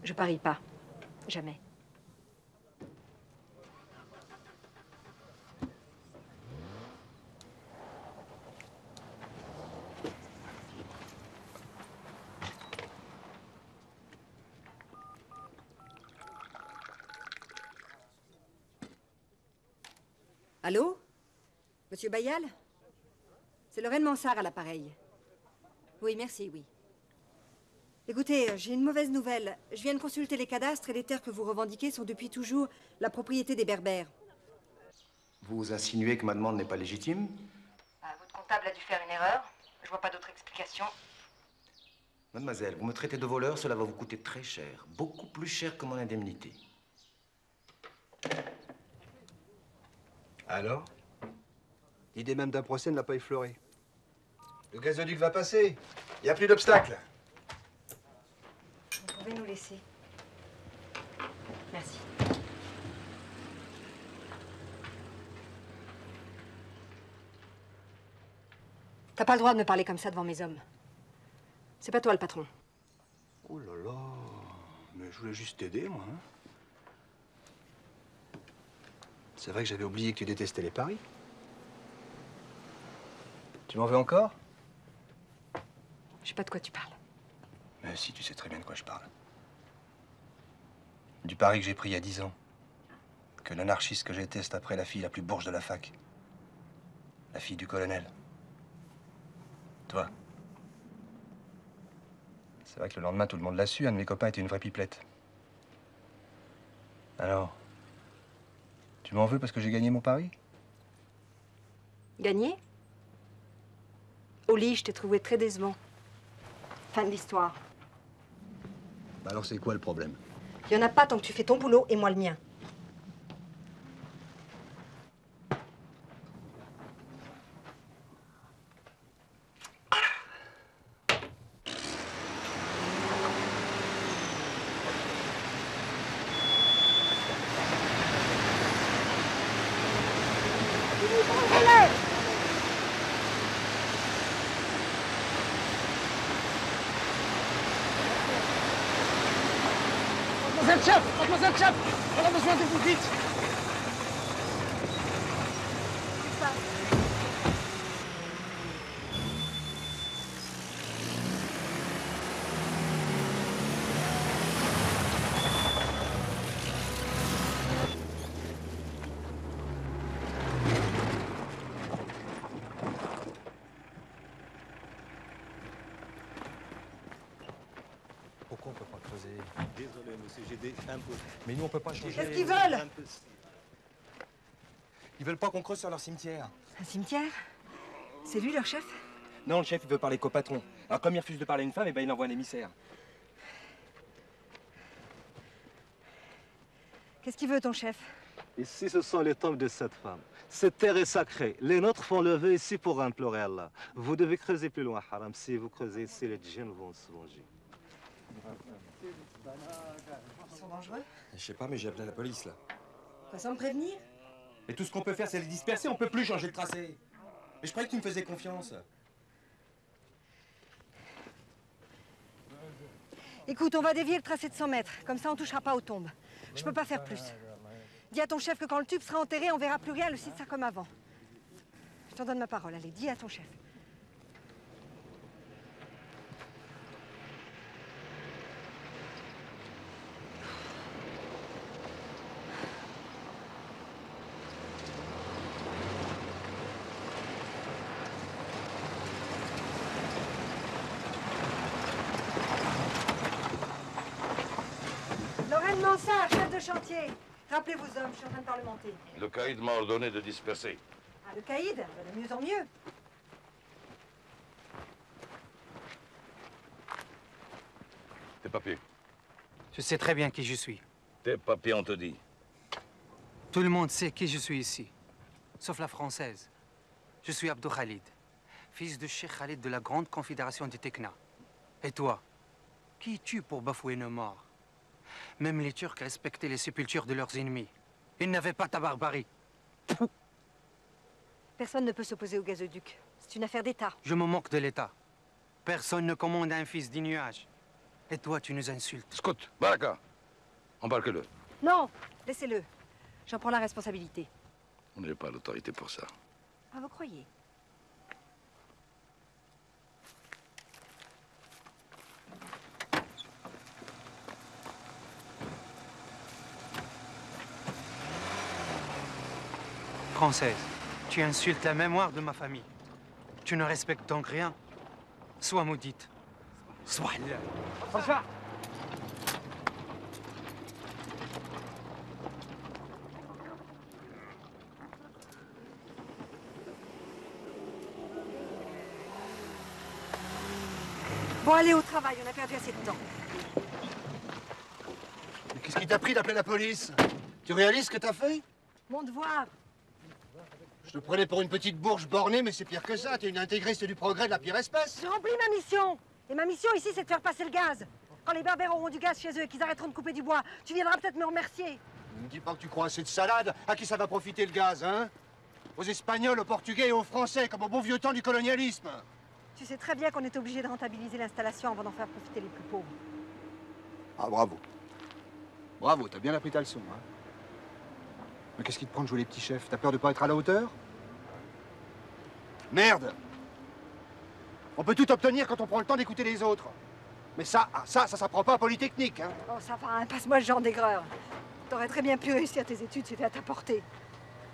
[SPEAKER 2] Je parie pas. Jamais. Allô? Monsieur Bayal? C'est Lorraine Mansart à l'appareil. Oui, merci, oui. Écoutez, j'ai une mauvaise nouvelle. Je viens de consulter les cadastres et les terres que vous revendiquez sont depuis toujours la propriété des Berbères.
[SPEAKER 15] Vous insinuez que ma demande n'est pas légitime?
[SPEAKER 2] Votre comptable a dû faire une erreur. Je vois pas d'autre explication.
[SPEAKER 15] Mademoiselle, vous me traitez de voleur, cela va vous coûter très cher. Beaucoup plus cher que mon indemnité.
[SPEAKER 6] Alors? L'idée même d'un procès ne l'a pas effleuré. Le gazoduc va passer. Il n'y a plus d'obstacle.
[SPEAKER 2] Vous pouvez nous laisser. Merci. T'as pas le droit de me parler comme ça devant mes hommes. C'est pas toi le patron.
[SPEAKER 6] Oh là là. Mais je voulais juste t'aider, moi. Hein. C'est vrai que j'avais oublié que tu détestais les paris. Tu m'en veux encore?
[SPEAKER 2] Je sais pas de quoi tu parles.
[SPEAKER 6] Mais si, tu sais très bien de quoi je parle. Du pari que j'ai pris il y a 10 ans. Que l'anarchiste que j'étais, c'est après la fille la plus bourge de la fac. La fille du colonel. Toi. C'est vrai que le lendemain, tout le monde l'a su. Un de mes copains était une vraie pipelette. Alors, tu m'en veux parce que j'ai gagné mon pari?
[SPEAKER 2] Gagné? Au lit, je t'ai trouvé très décevant. Fin de l'histoire.
[SPEAKER 6] Bah alors, c'est quoi le problème?
[SPEAKER 2] Il y en a pas tant que tu fais ton boulot et moi le mien.
[SPEAKER 11] Mademoiselle Chef, on a besoin de vous vite.
[SPEAKER 20] Pourquoi on peut pas creuser? Désolé, monsieur, j'ai des un peu. Mais nous, on peut pas changer.
[SPEAKER 2] Qu'est-ce qu'ils veulent?
[SPEAKER 20] Ils veulent pas qu'on creuse sur leur cimetière.
[SPEAKER 2] Un cimetière? C'est lui leur chef?
[SPEAKER 20] Non, le chef, il veut parler qu'au patron. Alors, comme il refuse de parler à une femme, eh ben, il envoie un émissaire.
[SPEAKER 2] Qu'est-ce qu'il veut, ton chef?
[SPEAKER 21] Ici, ce sont les tombes de cette femme. Cette terre est sacrée. Les nôtres font lever ici pour implorer Allah. Vous devez creuser plus loin, Haram. Si vous creusez ici, les djinns vont se venger.
[SPEAKER 2] Ils sont dangereux?
[SPEAKER 20] Je sais pas, mais j'ai appelé la police, là.
[SPEAKER 2] Pas sans me prévenir?
[SPEAKER 20] Et tout ce qu'on peut faire, c'est les disperser. On peut plus changer le tracé. Mais je croyais que tu me faisais confiance.
[SPEAKER 2] Écoute, on va dévier le tracé de 100 mètres. Comme ça, on touchera pas aux tombes. Je peux pas faire plus. Dis à ton chef que quand le tube sera enterré, on verra plus rien, le site sera comme avant. Je t'en donne ma parole. Allez, dis à ton chef. Lorraine Mansart, chef de chantier. Rappelez vos hommes, je suis en train de parlementer.
[SPEAKER 22] Le caïd m'a ordonné de disperser.
[SPEAKER 2] Ah, le caïd? De mieux en mieux.
[SPEAKER 22] Tes papiers.
[SPEAKER 23] Je sais très bien qui je suis.
[SPEAKER 22] Tes papiers, on te dit.
[SPEAKER 23] Tout le monde sait qui je suis ici, sauf la française. Je suis Abdou Khalid, fils de Cheikh Khalid de la Grande Confédération des Tekna. Et toi, qui es-tu pour bafouer nos morts? Même les Turcs respectaient les sépultures de leurs ennemis. Ils n'avaient pas ta barbarie.
[SPEAKER 2] Personne ne peut s'opposer au gazoduc. C'est une affaire d'État.
[SPEAKER 23] Je me moque de l'État. Personne ne commande un fils des nuages. Et toi, tu nous insultes.
[SPEAKER 22] Scout, Baraka, embarque-le.
[SPEAKER 2] Non, laissez-le. J'en prends la responsabilité.
[SPEAKER 22] On n'est pas l'autorité pour ça.
[SPEAKER 2] Ah, vous croyez?
[SPEAKER 23] Française, tu insultes la mémoire de ma famille. Tu ne respectes donc rien. Sois maudite. Sois là.
[SPEAKER 11] François!
[SPEAKER 2] Bon, allez au travail, on a perdu assez de temps.
[SPEAKER 11] Mais qu'est-ce qui t'a pris d'appeler la police? Tu réalises ce que t'as fait?
[SPEAKER 2] Mon devoir.
[SPEAKER 11] Je te prenais pour une petite bourge bornée, mais c'est pire que ça. T'es une intégriste du progrès de la pire espèce.
[SPEAKER 2] J'ai rempli ma mission. Et ma mission ici, c'est de faire passer le gaz. Quand les berbères auront du gaz chez eux et qu'ils arrêteront de couper du bois, tu viendras peut-être me remercier.
[SPEAKER 11] Ne me dis pas que tu crois assez de salade. À qui ça va profiter le gaz, hein? Aux Espagnols, aux Portugais et aux Français, comme au bon vieux temps du colonialisme.
[SPEAKER 2] Tu sais très bien qu'on est obligé de rentabiliser l'installation avant d'en faire profiter les plus pauvres.
[SPEAKER 11] Ah, bravo. Bravo, t'as bien appris ta leçon, hein? Mais qu'est-ce qui te prend de jouer les petits chefs? T'as peur de pas être à la hauteur? Merde! On peut tout obtenir quand on prend le temps d'écouter les autres. Mais ça s'apprend pas à Polytechnique, hein?
[SPEAKER 2] Oh, ça va, hein, passe-moi ce genre d'aigreur. T'aurais très bien pu réussir tes études, c'était à ta portée.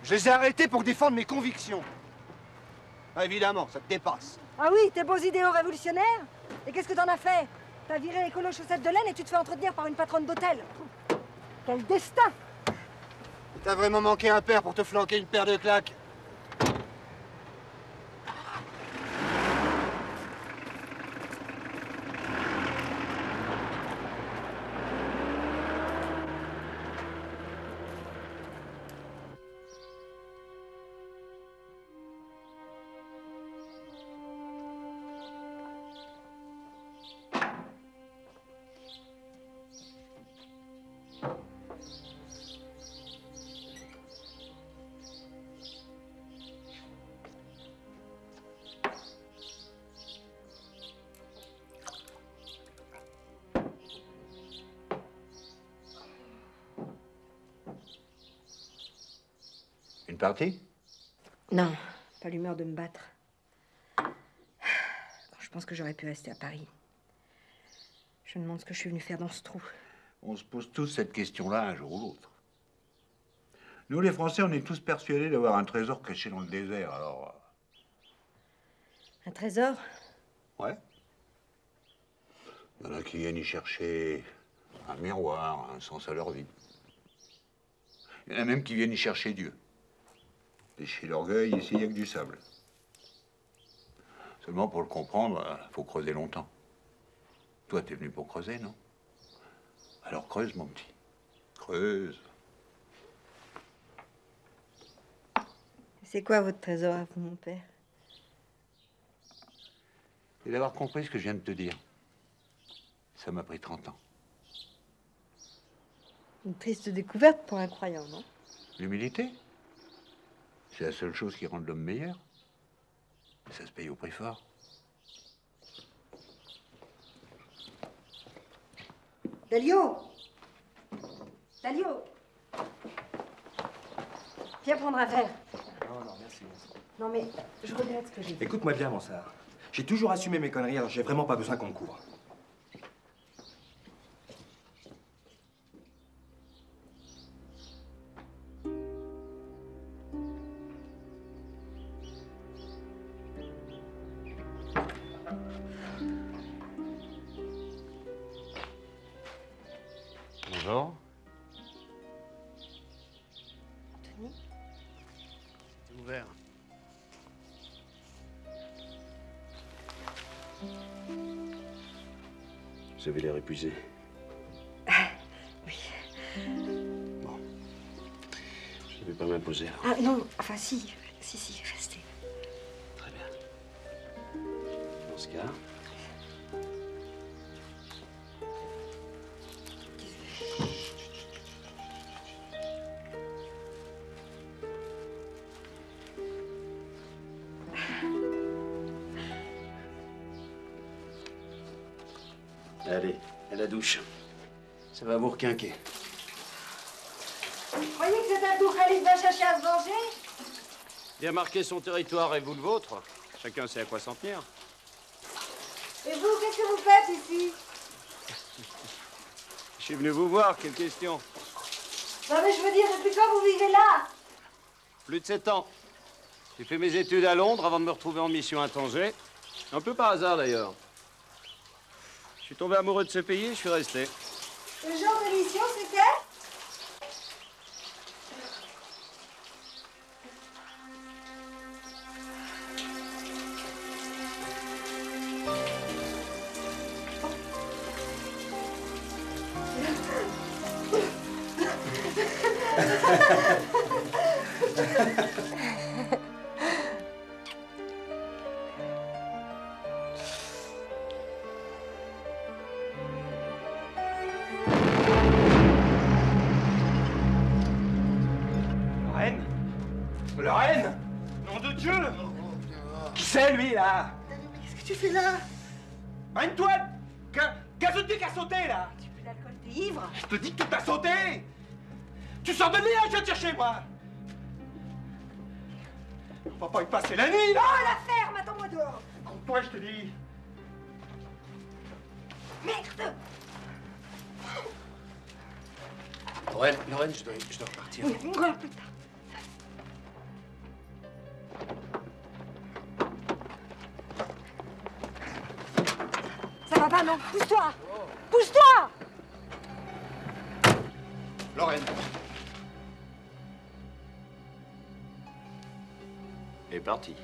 [SPEAKER 11] Je les ai arrêtés pour défendre mes convictions. Ah, évidemment, ça te dépasse.
[SPEAKER 2] Ah oui, tes beaux idéaux révolutionnaires? Et qu'est-ce que t'en as fait? T'as viré l'écolo chaussettes de laine et tu te fais entretenir par une patronne d'hôtel. Quel destin!
[SPEAKER 11] T'as vraiment manqué un père pour te flanquer une paire de claques.
[SPEAKER 12] une partie?
[SPEAKER 2] Non, pas l'humeur de me battre. Quand je pense que j'aurais pu rester à Paris. Je me demande ce que je suis venue faire dans ce trou.
[SPEAKER 12] On se pose tous cette question-là un jour ou l'autre. Nous, les Français, on est tous persuadés d'avoir un trésor caché dans le désert, alors...
[SPEAKER 2] Un trésor?
[SPEAKER 12] Ouais. Il y en a qui viennent y chercher un miroir, un sens à leur vie. Il y en a même qui viennent y chercher Dieu. Et chez l'orgueil, ici, il n'y a que du sable. Seulement, pour le comprendre, il faut creuser longtemps. Toi, t'es venu pour creuser, non? Alors creuse, mon petit. Creuse.
[SPEAKER 2] C'est quoi votre trésor à vous, mon père?
[SPEAKER 12] Et d'avoir compris ce que je viens de te dire. Ça m'a pris 30 ans.
[SPEAKER 2] Une triste découverte pour un croyant, non?
[SPEAKER 12] L'humilité, c'est la seule chose qui rend l'homme meilleur. Mais ça se paye au prix fort.
[SPEAKER 2] Dalio! Dalio! Viens prendre un verre.
[SPEAKER 18] Non, non, merci, merci.
[SPEAKER 2] Non, mais je regrette ce que j'ai dit.
[SPEAKER 18] Écoute-moi bien, Mansart. J'ai toujours assumé mes conneries, alors j'ai vraiment pas besoin qu'on me couvre.
[SPEAKER 12] Bonjour.
[SPEAKER 2] Anthony?
[SPEAKER 12] C'est ouvert.
[SPEAKER 4] Vous avez l'air épuisé.
[SPEAKER 2] Oui.
[SPEAKER 4] Bon. Je ne vais pas m'imposer.
[SPEAKER 2] Ah non, enfin si, restez.
[SPEAKER 4] Très bien. Dans ce cas... Allez, à la douche. Ça va vous requinquer.
[SPEAKER 2] Vous croyez que cet Abdou Khalid va chercher à se venger?
[SPEAKER 17] Il a marqué son territoire et vous le vôtre. Chacun sait à quoi s'en tenir.
[SPEAKER 2] Et vous, qu'est-ce que vous faites ici?
[SPEAKER 17] Je suis venu vous voir, quelle question?
[SPEAKER 2] Non mais je veux dire, depuis quand vous vivez là?
[SPEAKER 17] Plus de 7 ans. J'ai fait mes études à Londres avant de me retrouver en mission à Tanger. Un peu par hasard d'ailleurs. Je suis tombé amoureux de ce pays et je suis resté.
[SPEAKER 2] Le genre de mission, c'était?
[SPEAKER 18] Lorraine! Nom de Dieu! Qui c'est, lui, là?
[SPEAKER 2] Qu'est-ce que tu fais là?
[SPEAKER 18] Mène-toi! Gazoté qu'a sauté, là!
[SPEAKER 2] Tu peux l'alcool, t'es ivre?
[SPEAKER 18] Je te dis que tout a sauté! Tu sors de l'île, je viens te chercher, moi! On va pas y passer la nuit, là!
[SPEAKER 2] Oh, la ferme! Attends-moi dehors!
[SPEAKER 18] Compte-toi, je te dis!
[SPEAKER 2] Merde!
[SPEAKER 4] Lorraine, je dois repartir.
[SPEAKER 2] Moi, putain! Ça va pas, non? Pousse-toi! Pousse-toi!
[SPEAKER 12] Lorraine.
[SPEAKER 17] est parti.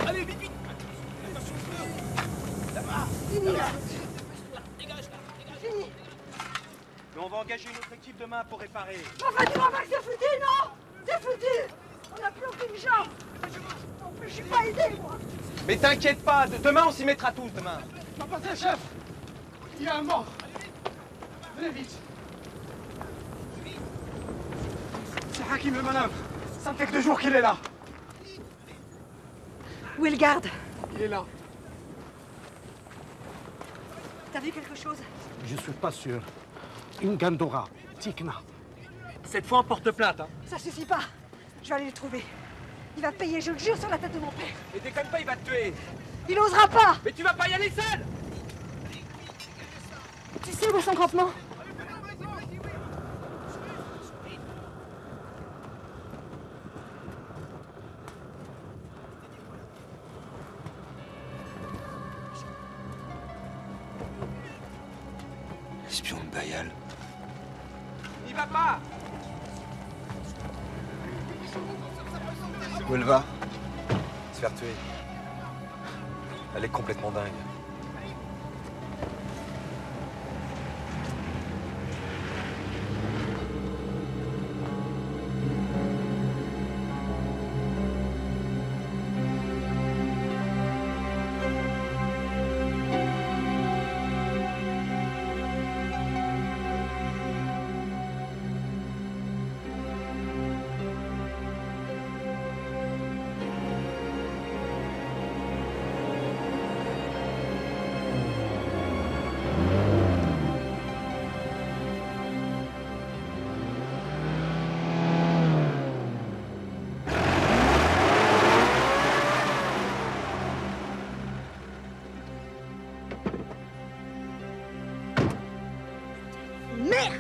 [SPEAKER 9] Allez, vite, vite. Là-bas.
[SPEAKER 2] Fini, là.
[SPEAKER 9] Dégage, là. Dégage.
[SPEAKER 2] Fini.
[SPEAKER 18] Mais on va engager une autre équipe demain pour réparer.
[SPEAKER 2] Enfin, tu vois pas que c'est foutu, non? C'est foutu. On n'a plus aucune chance. En plus, je suis pas aidé, moi.
[SPEAKER 18] Mais t'inquiète pas, demain on s'y mettra tous, demain.
[SPEAKER 11] Papa, c'est chef. Il y a un mort. Venez vite. C'est Hakim le manœuvre. Ça me fait que 2 jours qu'il est là.
[SPEAKER 2] Où est le garde?
[SPEAKER 11] Il est là.
[SPEAKER 2] T'as vu quelque chose?
[SPEAKER 11] Je suis pas sûr. Une Gandora, Tikna.
[SPEAKER 18] Cette fois, on porte plainte, hein.
[SPEAKER 2] Ça suffit pas. Je vais aller le trouver. Il va payer, je le jure, sur la tête de mon père.
[SPEAKER 18] Et déconne pas, il va te tuer.
[SPEAKER 2] Il osera pas.
[SPEAKER 18] Mais tu vas pas y aller seul.
[SPEAKER 2] Tu sais où est son campement?
[SPEAKER 6] Espion de Bayal.
[SPEAKER 18] N'y va pas.
[SPEAKER 6] Où elle va?
[SPEAKER 20] Se faire tuer. Elle est complètement dingue.
[SPEAKER 2] Merde!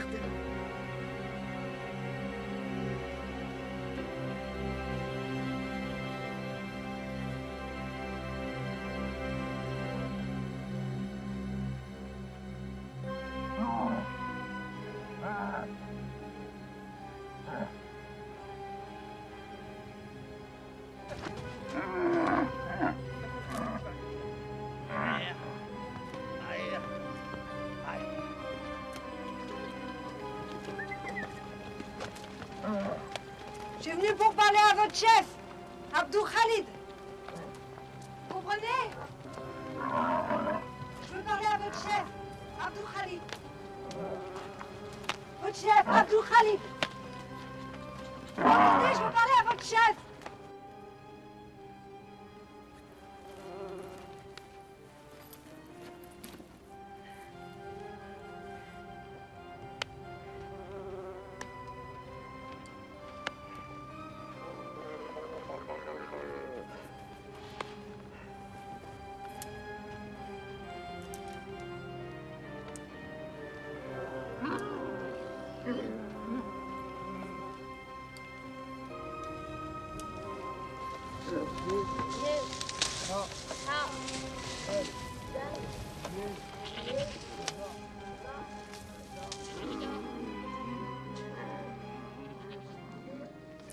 [SPEAKER 2] Je suis venu pour parler à votre chef, Abdou Khalid. Vous comprenez? Je veux parler à votre chef, Abdou Khalid. Votre chef, Abdou Khalid. Vous comprenez? Je veux parler à votre chef.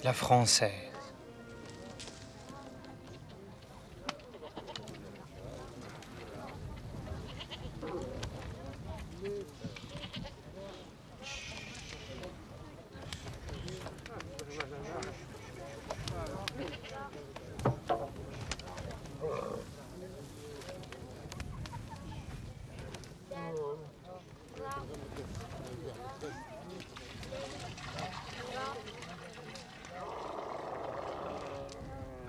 [SPEAKER 23] La Française.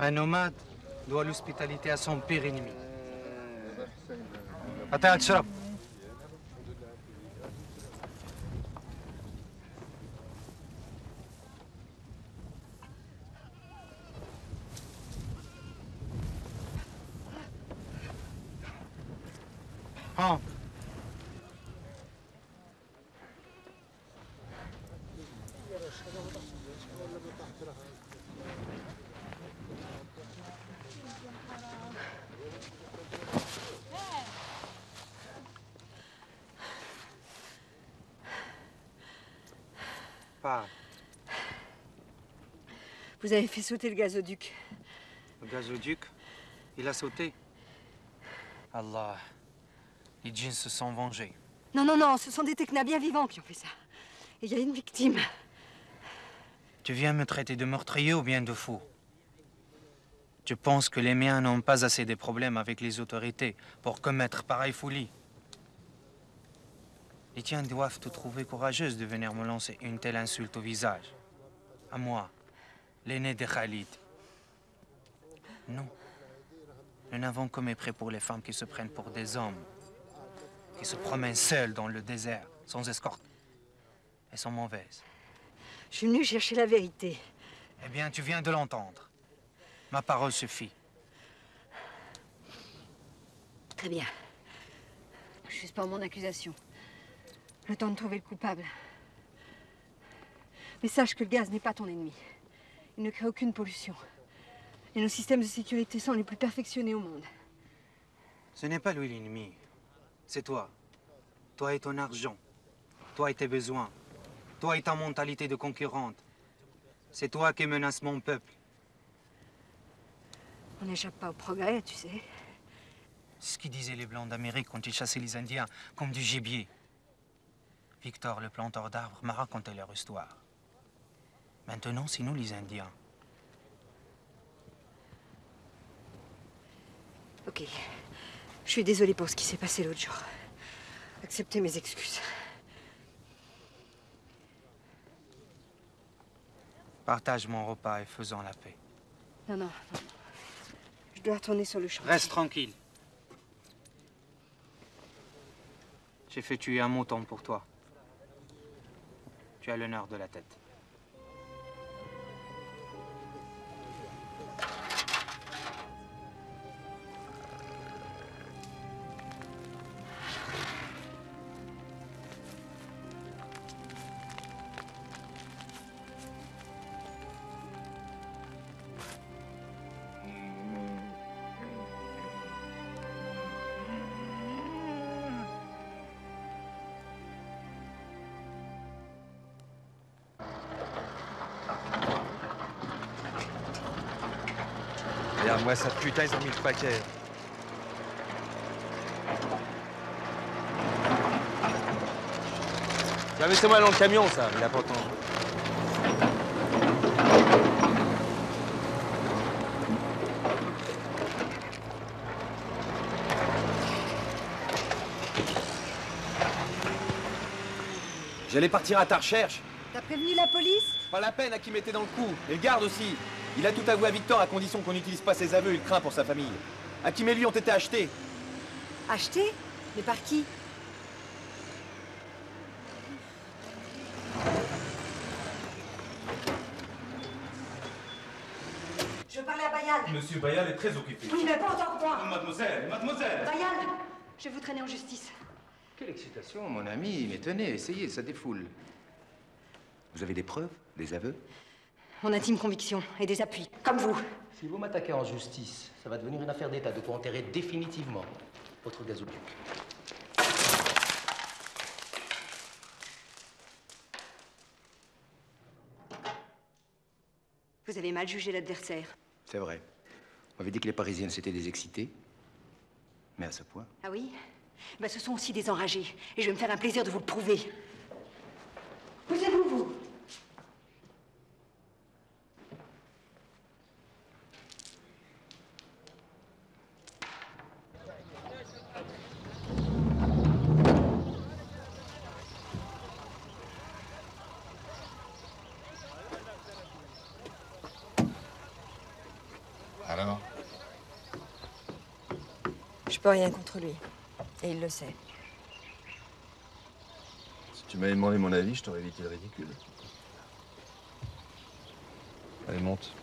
[SPEAKER 23] Un nomade doit l'hospitalité à son pire ennemi. Attends, تشرب. Parle.
[SPEAKER 2] Vous avez fait sauter le gazoduc.
[SPEAKER 23] Le gazoduc, il a sauté. Allah, les djinns se sont vengés.
[SPEAKER 2] Non, non, non, ce sont des Tekna bien vivants qui ont fait ça. Et il y a une victime.
[SPEAKER 23] Tu viens me traiter de meurtrier ou bien de fou? Tu penses que les miens n'ont pas assez de problèmes avec les autorités pour commettre pareille folie? Les tiens doivent te trouver courageuse de venir me lancer une telle insulte au visage. À moi, l'aîné de Khalid. Non. Nous n'avons que mépris pour les femmes qui se prennent pour des hommes. qui se promène seule dans le désert, sans escorte. Elles sont mauvaises.
[SPEAKER 2] Je suis venue chercher la vérité.
[SPEAKER 23] Eh bien, tu viens de l'entendre. Ma parole suffit.
[SPEAKER 2] Très bien. Je suspends mon accusation. Le temps de trouver le coupable. Mais sache que le gaz n'est pas ton ennemi. Il ne crée aucune pollution. Et nos systèmes de sécurité sont les plus perfectionnés au monde.
[SPEAKER 23] Ce n'est pas lui l'ennemi. C'est toi. Toi et ton argent. Toi et tes besoins. Toi et ta mentalité de concurrente. C'est toi qui menaces mon peuple.
[SPEAKER 2] On n'échappe pas au progrès, tu sais.
[SPEAKER 23] C'est ce qu'ils disaient les Blancs d'Amérique quand ils chassaient les Indiens comme du gibier. Victor, le planteur d'arbres, m'a raconté leur histoire. Maintenant, c'est nous les Indiens.
[SPEAKER 2] Ok. Je suis désolée pour ce qui s'est passé l'autre jour. Acceptez mes excuses.
[SPEAKER 23] Partage mon repas et faisons la paix.
[SPEAKER 2] Non, non, non. Je dois retourner sur le chantier.
[SPEAKER 23] Reste tranquille. J'ai fait tuer un mouton pour toi. Tu as l'honneur de la tête.
[SPEAKER 20] Regarde-moi ça, putain, ils ont mis le paquet. Tiens, laissez-moi dans le camion, ça, il a pas tant.
[SPEAKER 18] J'allais partir à ta recherche.
[SPEAKER 2] T'as prévenu la police?
[SPEAKER 18] Pas la peine à qui mettait dans le coup. Et le garde aussi. Il a tout avoué à Victor à condition qu'on n'utilise pas ses aveux. Il craint pour sa famille. Hakim et lui ont été achetés.
[SPEAKER 2] Achetés? Mais par qui? Je veux parler à Bayal.
[SPEAKER 5] Monsieur Bayal est très occupé.
[SPEAKER 2] Oui, mais pas autant que moi.
[SPEAKER 5] Mademoiselle, mademoiselle.
[SPEAKER 2] Bayal, je vais vous traîner en justice.
[SPEAKER 15] Quelle excitation, mon ami. Mais tenez, essayez, ça défoule. Vous avez des preuves, des aveux?
[SPEAKER 2] Mon intime conviction et des appuis, comme vous.
[SPEAKER 8] Si vous m'attaquez en justice, ça va devenir une affaire d'État de quoi enterrer définitivement votre gazoduc.
[SPEAKER 2] Vous avez mal jugé l'adversaire.
[SPEAKER 15] C'est vrai. On avait dit que les Parisiennes s'étaient des excitées. Mais à ce point.
[SPEAKER 2] Ah oui? Ben, ce sont aussi des enragés. Et je vais me faire un plaisir de vous le prouver. Poussez-vous, vous.
[SPEAKER 1] Alors?
[SPEAKER 2] Je peux rien contre lui. Et il le sait.
[SPEAKER 6] Si tu m'avais demandé mon avis, je t'aurais évité le ridicule. Allez, monte.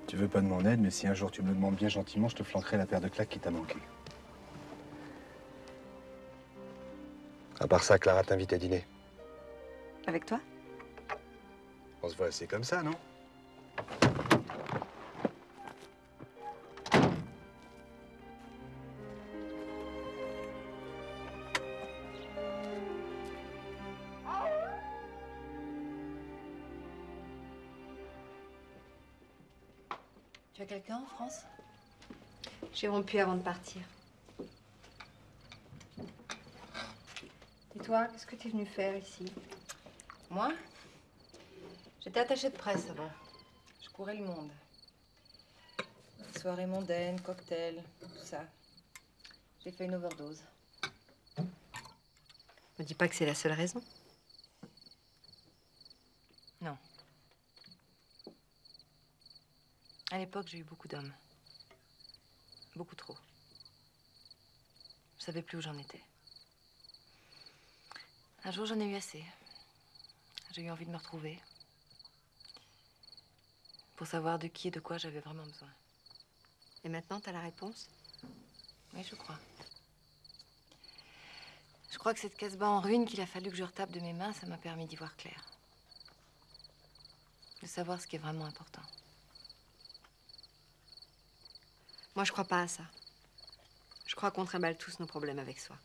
[SPEAKER 6] Tu veux pas de mon aide, mais si un jour tu me le demandes bien gentiment, je te flanquerai la paire de claques qui t'a manqué. À part ça, Clara t'invite à dîner.
[SPEAKER 2] Avec toi?
[SPEAKER 6] On se voit assez comme ça, non?
[SPEAKER 7] Tu as quelqu'un en France?
[SPEAKER 2] J'ai rompu avant de partir. Et toi, qu'est-ce que tu es venu faire ici?
[SPEAKER 7] Moi? J'étais attachée de presse avant. Je courais le monde. Soirées mondaines, cocktails, tout ça. J'ai fait une overdose.
[SPEAKER 2] Me dis pas que c'est la seule raison.
[SPEAKER 7] Non. À l'époque, j'ai eu beaucoup d'hommes. Beaucoup trop. Je savais plus où j'en étais. Un jour, j'en ai eu assez. J'ai eu envie de me retrouver. Pour savoir de qui et de quoi j'avais vraiment besoin.
[SPEAKER 2] Et maintenant, t'as la réponse?
[SPEAKER 7] Oui, je crois. Je crois que cette Casbah en ruine qu'il a fallu que je retape de mes mains, ça m'a permis d'y voir clair. De savoir ce qui est vraiment important.
[SPEAKER 2] Moi, je crois pas à ça. Je crois qu'on trimballe tous nos problèmes avec soi.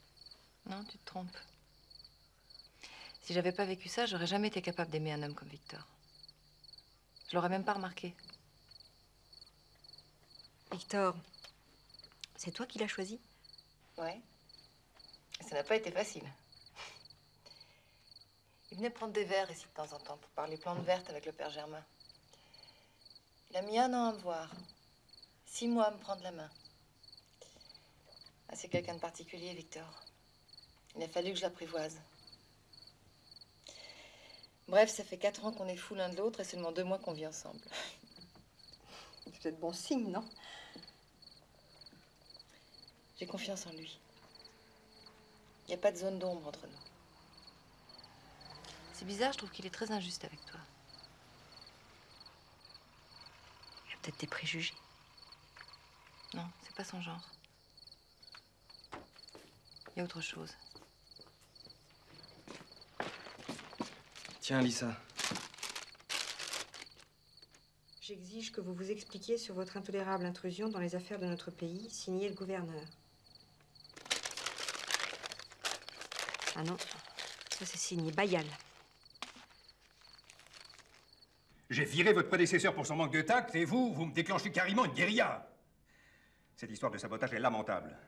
[SPEAKER 7] Non, tu te trompes. Si j'avais pas vécu ça, j'aurais jamais été capable d'aimer un homme comme Victor. Je l'aurais même pas remarqué.
[SPEAKER 2] Victor, c'est toi qui l'as choisi?
[SPEAKER 7] Ouais. Ça n'a pas été facile. Il venait prendre des verres ici de temps en temps pour parler plantes vertes avec le père Germain. Il a mis 1 an à me voir. 6 mois à me prendre la main. Ah, c'est quelqu'un de particulier, Victor. Il a fallu que je l'apprivoise. Bref, ça fait 4 ans qu'on est fous l'un de l'autre et seulement 2 mois qu'on vit ensemble.
[SPEAKER 2] C'est peut-être bon signe, non?
[SPEAKER 7] J'ai confiance en lui. Il n'y a pas de zone d'ombre entre nous. C'est bizarre, je trouve qu'il est très injuste avec toi.
[SPEAKER 2] Il a peut-être des préjugés.
[SPEAKER 7] Non, c'est pas son genre. Il y a autre chose.
[SPEAKER 18] Tiens, Lisa.
[SPEAKER 2] J'exige que vous vous expliquiez sur votre intolérable intrusion dans les affaires de notre pays, signé le gouverneur. Ah non, ça c'est signé Bayal.
[SPEAKER 4] J'ai viré votre prédécesseur pour son manque de tact et vous me déclenchez carrément une guérilla. Cette histoire de sabotage est lamentable.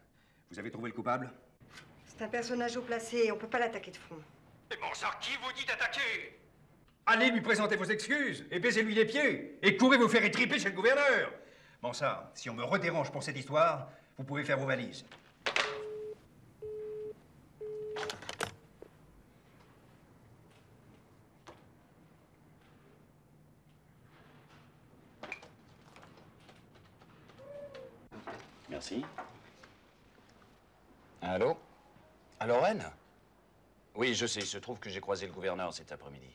[SPEAKER 4] Vous avez trouvé le coupable?
[SPEAKER 2] C'est un personnage haut placé, on peut pas l'attaquer de front.
[SPEAKER 4] Mais bon sang, qui vous dit d'attaquer? Allez lui présenter vos excuses et baisez-lui les pieds et courez vous faire étriper chez le gouverneur. Bon ça, si on me redérange pour cette histoire, vous pouvez faire vos valises.
[SPEAKER 17] Merci. Allô? À Lorraine? Oui, je sais, il se trouve que j'ai croisé le gouverneur cet après-midi.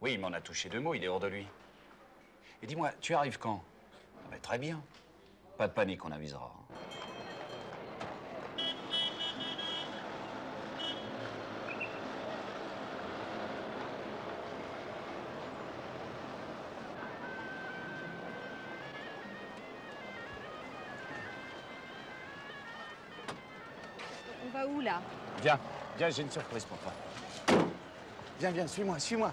[SPEAKER 17] Oui, il m'en a touché 2 mots, il est hors de lui. Et dis-moi, tu arrives quand? Ah ben, très bien. Pas de panique, on avisera.
[SPEAKER 2] On va où, là?
[SPEAKER 17] Viens, viens, j'ai une surprise pour toi. Viens, viens, suis-moi, suis-moi.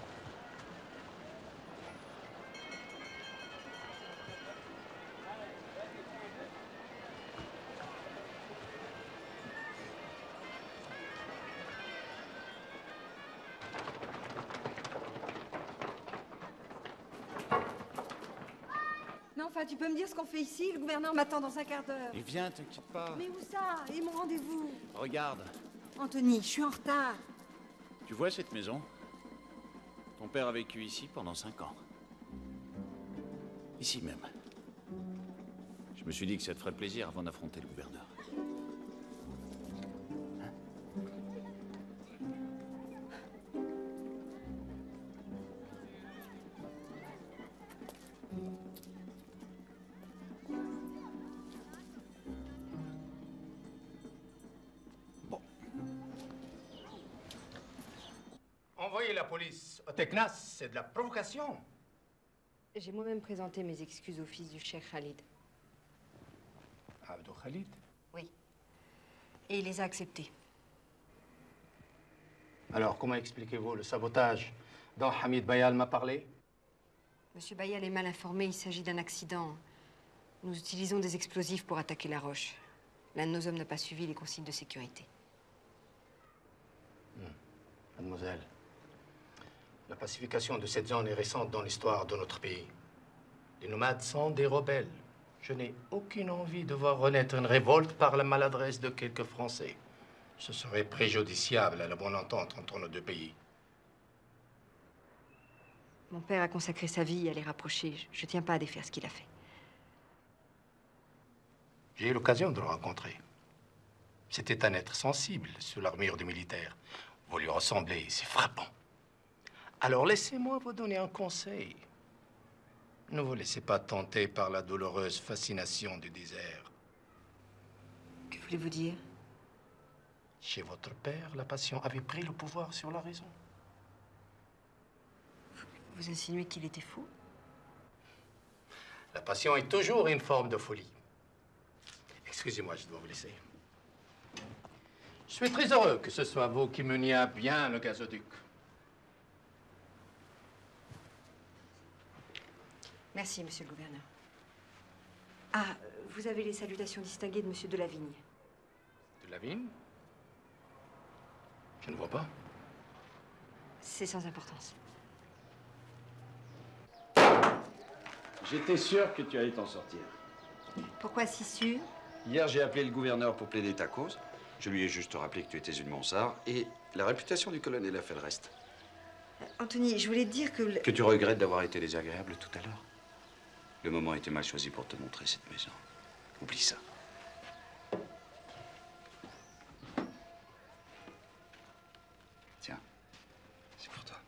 [SPEAKER 2] Non, enfin, tu peux me dire ce qu'on fait ici? Le gouverneur m'attend dans un quart d'heure.
[SPEAKER 17] Et viens, t'inquiète pas.
[SPEAKER 2] Mais où ça? Et mon rendez-vous?
[SPEAKER 17] Regarde,
[SPEAKER 2] Anthony, je suis en retard.
[SPEAKER 17] tu vois cette maison? Ton père a vécu ici pendant 5 ans. Ici même. Je me suis dit que ça te ferait plaisir avant d'affronter le gouverneur.
[SPEAKER 4] Envoyer la police au Teknas, c'est de la provocation.
[SPEAKER 2] J'ai moi-même présenté mes excuses au fils du cheikh Khalid.
[SPEAKER 4] Abdou Khalid?
[SPEAKER 2] Oui. Et il les a acceptés.
[SPEAKER 8] Alors, comment expliquez-vous le sabotage dont Hamid Bayal m'a parlé?
[SPEAKER 2] Monsieur Bayal est mal informé, il s'agit d'un accident. Nous utilisons des explosifs pour attaquer la roche. L'un de nos hommes n'a pas suivi les consignes de sécurité.
[SPEAKER 8] Mademoiselle, la pacification de cette zone est récente dans l'histoire de notre pays. Les nomades sont des rebelles. Je n'ai aucune envie de voir renaître une révolte par la maladresse de quelques Français. Ce serait préjudiciable à la bonne entente entre nos deux pays.
[SPEAKER 2] Mon père a consacré sa vie à les rapprocher. Je tiens pas à défaire ce qu'il a fait.
[SPEAKER 8] J'ai eu l'occasion de le rencontrer. C'était un être sensible sous l'armure du militaire. Vous lui ressemblez, c'est frappant. Alors laissez-moi vous donner un conseil. Ne vous laissez pas tenter par la douloureuse fascination du désert.
[SPEAKER 2] Que voulez-vous dire?
[SPEAKER 8] Chez votre père, la passion avait pris le pouvoir sur la raison.
[SPEAKER 2] Vous insinuez qu'il était fou?
[SPEAKER 8] La passion est toujours une forme de folie. Excusez-moi, je dois vous laisser. Je suis très heureux que ce soit vous qui meniez à bien le gazoduc.
[SPEAKER 2] Merci, monsieur le gouverneur. Ah, vous avez les salutations distinguées de monsieur Delavigne.
[SPEAKER 8] Delavigne? Je ne vois pas.
[SPEAKER 2] C'est sans importance.
[SPEAKER 16] J'étais sûr que tu allais t'en sortir.
[SPEAKER 2] Pourquoi si sûr?
[SPEAKER 16] Hier, j'ai appelé le gouverneur pour plaider ta cause. Je lui ai juste rappelé que tu étais une Mansart et la réputation du colonel a fait le reste.
[SPEAKER 2] Anthony, je voulais te dire que...
[SPEAKER 16] Que tu regrettes d'avoir été désagréable tout à l'heure. Le moment était mal choisi pour te montrer cette maison. Oublie ça. Tiens, c'est pour toi.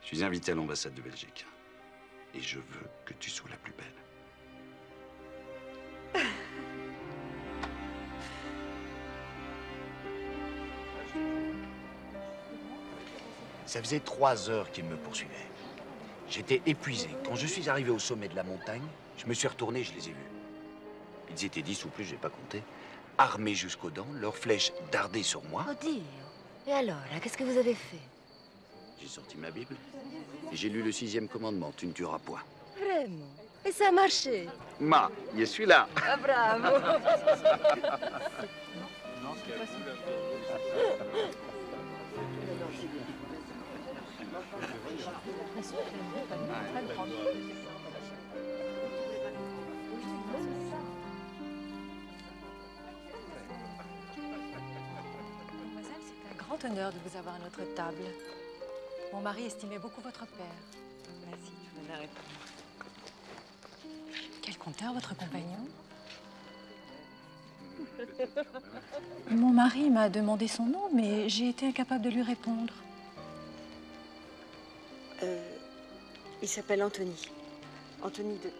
[SPEAKER 16] Je suis invité à l'ambassade de Belgique. Et je veux que tu sois la plus belle.
[SPEAKER 17] Ça faisait 3 heures qu'ils me poursuivaient. J'étais épuisé. Quand je suis arrivé au sommet de la montagne, je me suis retourné et je les ai vus. Ils étaient 10 ou plus, j'ai pas compté, armés jusqu'aux dents, leurs flèches dardaient sur moi.
[SPEAKER 10] Oh Dio. Et alors, là, qu'est-ce que vous avez fait?
[SPEAKER 17] J'ai sorti ma Bible et j'ai lu le 6e commandement, tu ne tueras point.
[SPEAKER 10] Vraiment? Et ça a marché?
[SPEAKER 17] Ma, je suis là.
[SPEAKER 10] Ah, bravo.
[SPEAKER 13] Mademoiselle, c'est un grand honneur de vous avoir à notre table. Mon mari estimait beaucoup votre père.
[SPEAKER 2] Merci, je m'en arrête.
[SPEAKER 13] Quel compteur, votre compagnon? Mon mari m'a demandé son nom, mais j'ai été incapable de lui répondre.
[SPEAKER 2] Il s'appelle Anthony. Anthony de...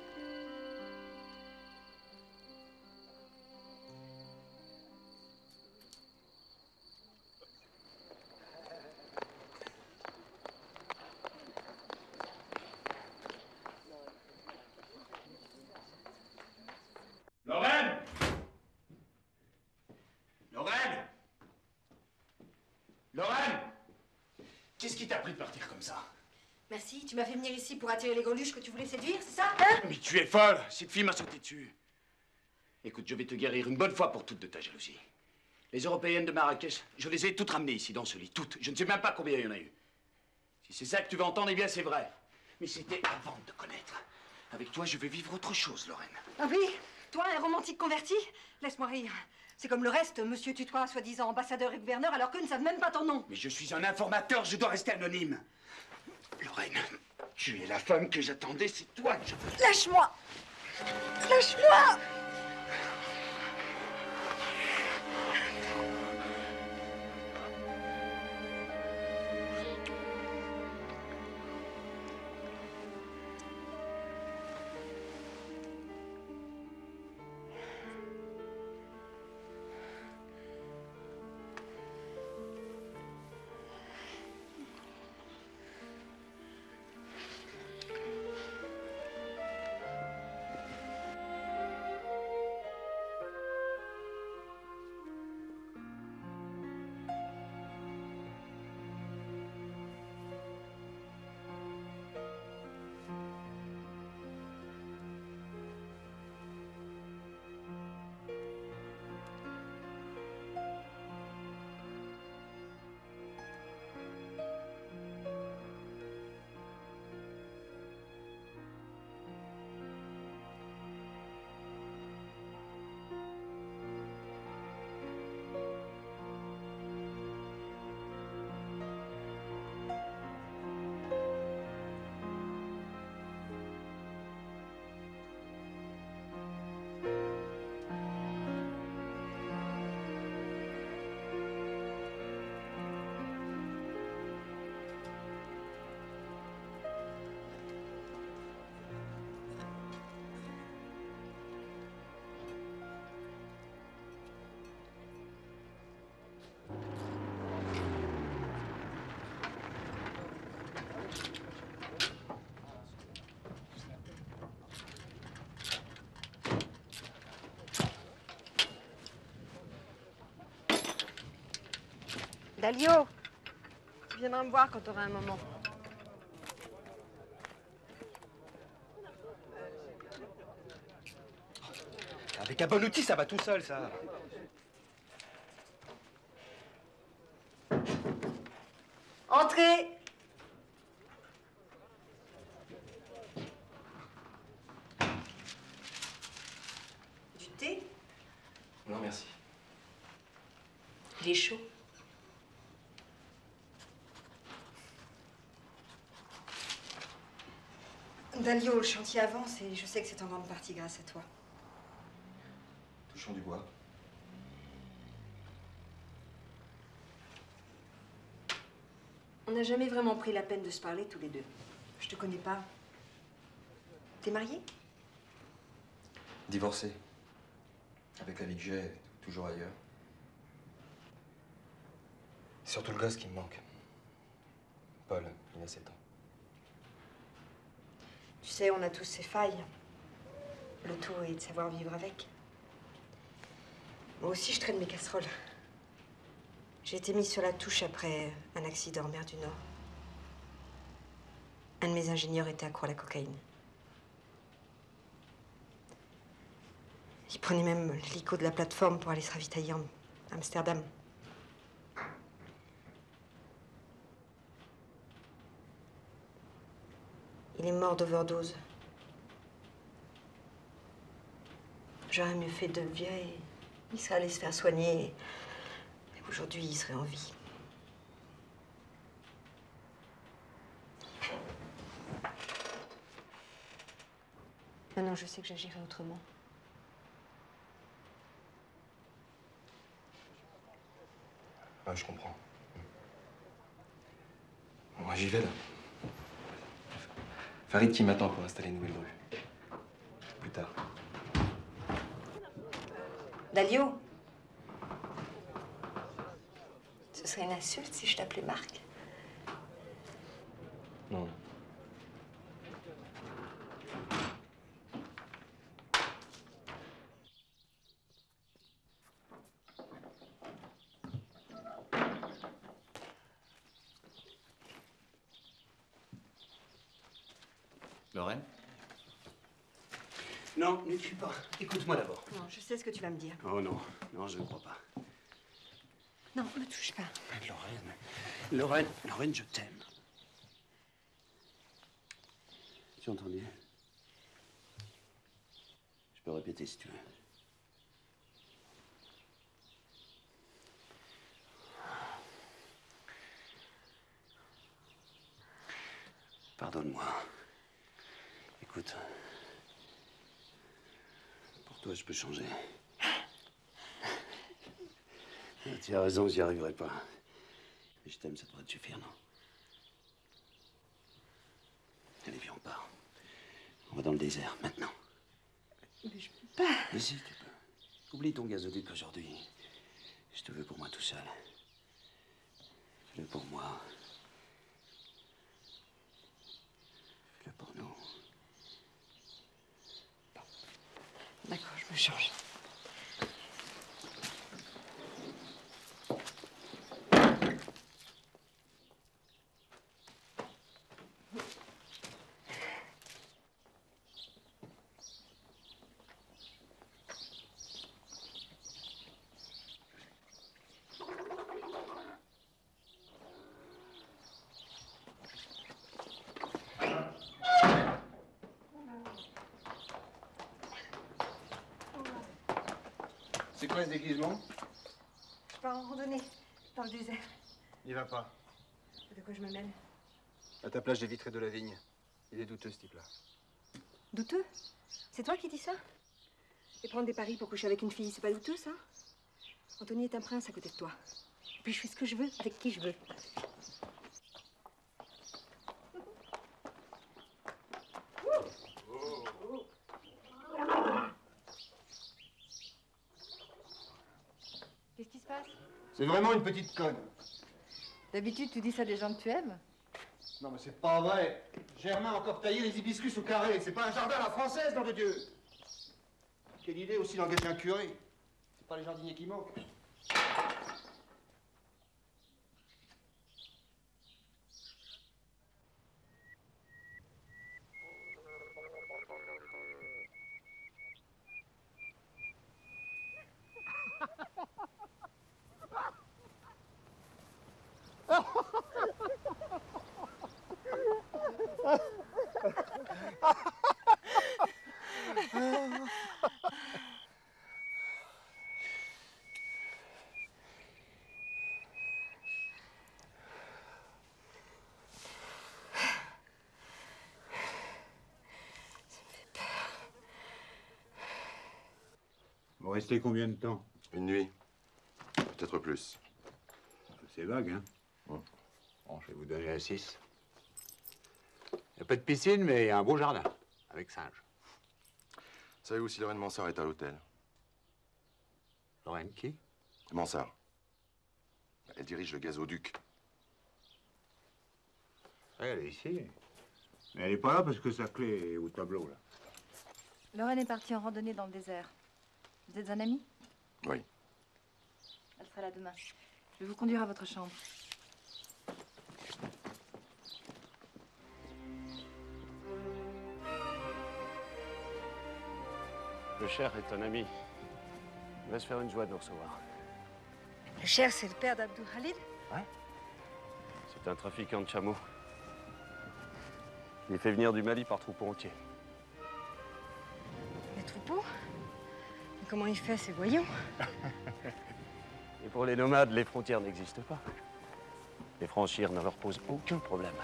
[SPEAKER 12] Lorraine! Lorraine! Lorraine! Qu'est-ce qui t'a pris de partir comme ça?
[SPEAKER 2] Merci, tu m'as fait venir ici pour attirer les greluches que tu voulais séduire, c'est ça?
[SPEAKER 12] Mais tu es folle! Cette fille m'a sauté dessus. Écoute, je vais te guérir une bonne fois pour toutes de ta jalousie. Les Européennes de Marrakech, je les ai toutes ramenées ici dans ce lit, toutes. Je ne sais même pas combien il y en a eu. Si c'est ça que tu veux entendre, eh bien c'est vrai. Mais c'était avant de te connaître. Avec toi, je vais vivre autre chose, Lorraine.
[SPEAKER 2] Ah oui? Toi, un romantique converti? Laisse-moi rire. C'est comme le reste, monsieur tutoie, soi-disant ambassadeur et gouverneur, alors qu'eux ne savent même pas ton nom.
[SPEAKER 12] Mais je suis un informateur, je dois rester anonyme. Lorraine, tu es la femme que j'attendais, c'est toi que je veux.
[SPEAKER 2] Lâche-moi! Lâche-moi! Dalio, tu viendras me voir quand tu auras un moment.
[SPEAKER 18] Avec un bon outil, ça va tout seul, ça.
[SPEAKER 2] Entrez. Du thé?
[SPEAKER 18] Non, merci.
[SPEAKER 2] Il est chaud. Dalio, le chantier avance et je sais que c'est en grande partie grâce à toi.
[SPEAKER 18] Touchons du bois.
[SPEAKER 2] On n'a jamais vraiment pris la peine de se parler tous les deux. Je te connais pas. T'es marié?
[SPEAKER 18] Divorcé. Avec la vie que j'ai, toujours ailleurs. C'est surtout le gosse qui me manque. Paul, il a 7 ans.
[SPEAKER 2] Tu sais, on a tous ces failles. Le tout est de savoir vivre avec. Moi aussi, je traîne mes casseroles. J'ai été mise sur la touche après un accident en mer du Nord. Un de mes ingénieurs était accro à la cocaïne. Il prenait même l'hélico de la plateforme pour aller se ravitailler en Amsterdam. Il est mort d'overdose. J'aurais mieux fait de le virer. Il serait allé se faire soigner. Et aujourd'hui, il serait en vie. Maintenant, je sais que j'agirai autrement.
[SPEAKER 18] Ouais, je comprends. Bon, moi, j'y vais, là. Farid qui m'attend pour installer une nouvelle grue. Plus tard.
[SPEAKER 2] Dalio, ce serait une insulte si je t'appelais Marc.
[SPEAKER 18] Non.
[SPEAKER 16] Lorraine?
[SPEAKER 12] Non, ne crie pas. Écoute-moi d'abord.
[SPEAKER 2] Non, je sais ce que tu vas me dire.
[SPEAKER 12] Oh non, non, je ne crois pas.
[SPEAKER 2] Non, ne touche pas.
[SPEAKER 12] Lorraine, je t'aime. Tu as entendu? Je peux répéter si tu veux. Pardonne-moi. Écoute, pour toi, je peux changer. Tu as raison, j'y arriverai pas. Mais je t'aime, ça devrait te suffire, non? Allez, viens, on part. On va dans le désert, maintenant.
[SPEAKER 2] Mais je peux pas.
[SPEAKER 12] Mais si, tu peux. Oublie ton gazoduc aujourd'hui. Je te veux pour moi tout seul. Fais-le pour moi. Fais-le pour nous.
[SPEAKER 2] D'accord, je me change.
[SPEAKER 6] C'est quoi ce déguisement?
[SPEAKER 2] Je pars en randonnée, dans le désert.
[SPEAKER 6] N'y va pas.
[SPEAKER 2] De quoi je me mêle?
[SPEAKER 6] À ta place, j'ai vitré de la vigne. Il est douteux, ce type-là.
[SPEAKER 2] Douteux? C'est toi qui dis ça? Et prendre des paris pour coucher avec une fille, c'est pas douteux, ça? Anthony est un prince à côté de toi. Et puis je fais ce que je veux, avec qui je veux.
[SPEAKER 7] Qu'est-ce qui se passe?
[SPEAKER 6] C'est vraiment une petite conne.
[SPEAKER 7] D'habitude, tu dis ça des gens que tu aimes?
[SPEAKER 6] Non, mais c'est pas vrai. Germain a encore taillé les hibiscus au carré. C'est pas un jardin à la française, nom de Dieu. Quelle idée aussi d'engager un curé. C'est pas les jardiniers qui manquent.
[SPEAKER 3] Vous restez combien de temps?
[SPEAKER 1] Une nuit. Peut-être plus.
[SPEAKER 3] C'est vague, hein?
[SPEAKER 1] Bon,
[SPEAKER 3] je vais vous donner la 6. Il n'y a pas de piscine, mais il y a un beau jardin, avec singe.
[SPEAKER 1] Savez-vous si Lorraine Mansart est à l'hôtel?
[SPEAKER 3] Lorraine qui?
[SPEAKER 1] Mansart. Elle dirige le gazoduc.
[SPEAKER 3] Elle est ici. Mais elle n'est pas là parce que sa clé est au tableau, là.
[SPEAKER 7] Lorraine est partie en randonnée dans le désert. Vous êtes un ami?
[SPEAKER 1] Oui.
[SPEAKER 7] Elle sera là demain. Je vais vous conduire à votre chambre.
[SPEAKER 12] Le Cher est un ami. Il va se faire une joie de nous recevoir.
[SPEAKER 2] Le Cher, c'est le père d'Abdou Khalid?
[SPEAKER 12] Ouais. C'est un trafiquant de chameaux. Il fait venir du Mali par troupeau entier.
[SPEAKER 2] Les troupeaux? Mais comment il fait, ces voyons?
[SPEAKER 12] Et pour les nomades, les frontières n'existent pas. Les franchir ne leur pose aucun problème.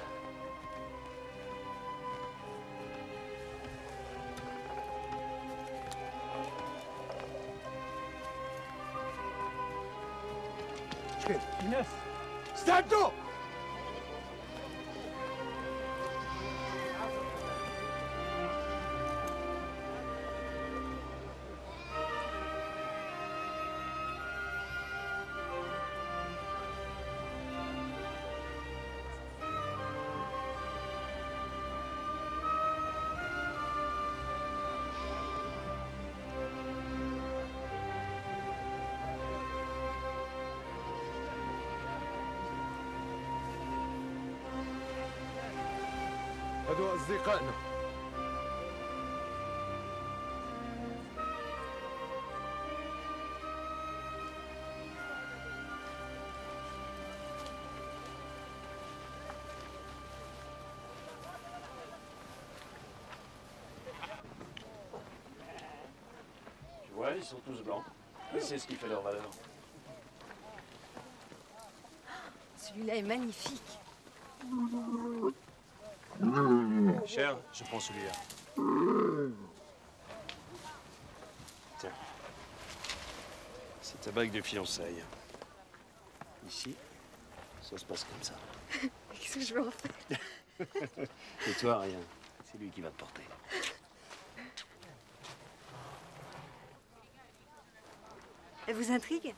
[SPEAKER 11] Inès! Stato!
[SPEAKER 14] هذو أصدقائنا.
[SPEAKER 12] Tu vois, ils sont tous blancs. Et c'est ce qui fait leur valeur.
[SPEAKER 2] Celui-là est magnifique.
[SPEAKER 12] Cher, je prends celui-là. Tiens. C'est ta bague de fiançailles. Ici, ça se passe comme ça.
[SPEAKER 2] Qu'est-ce que je vais en faire?
[SPEAKER 12] Et toi, rien. C'est lui qui va te porter.
[SPEAKER 2] Elle vous intrigue?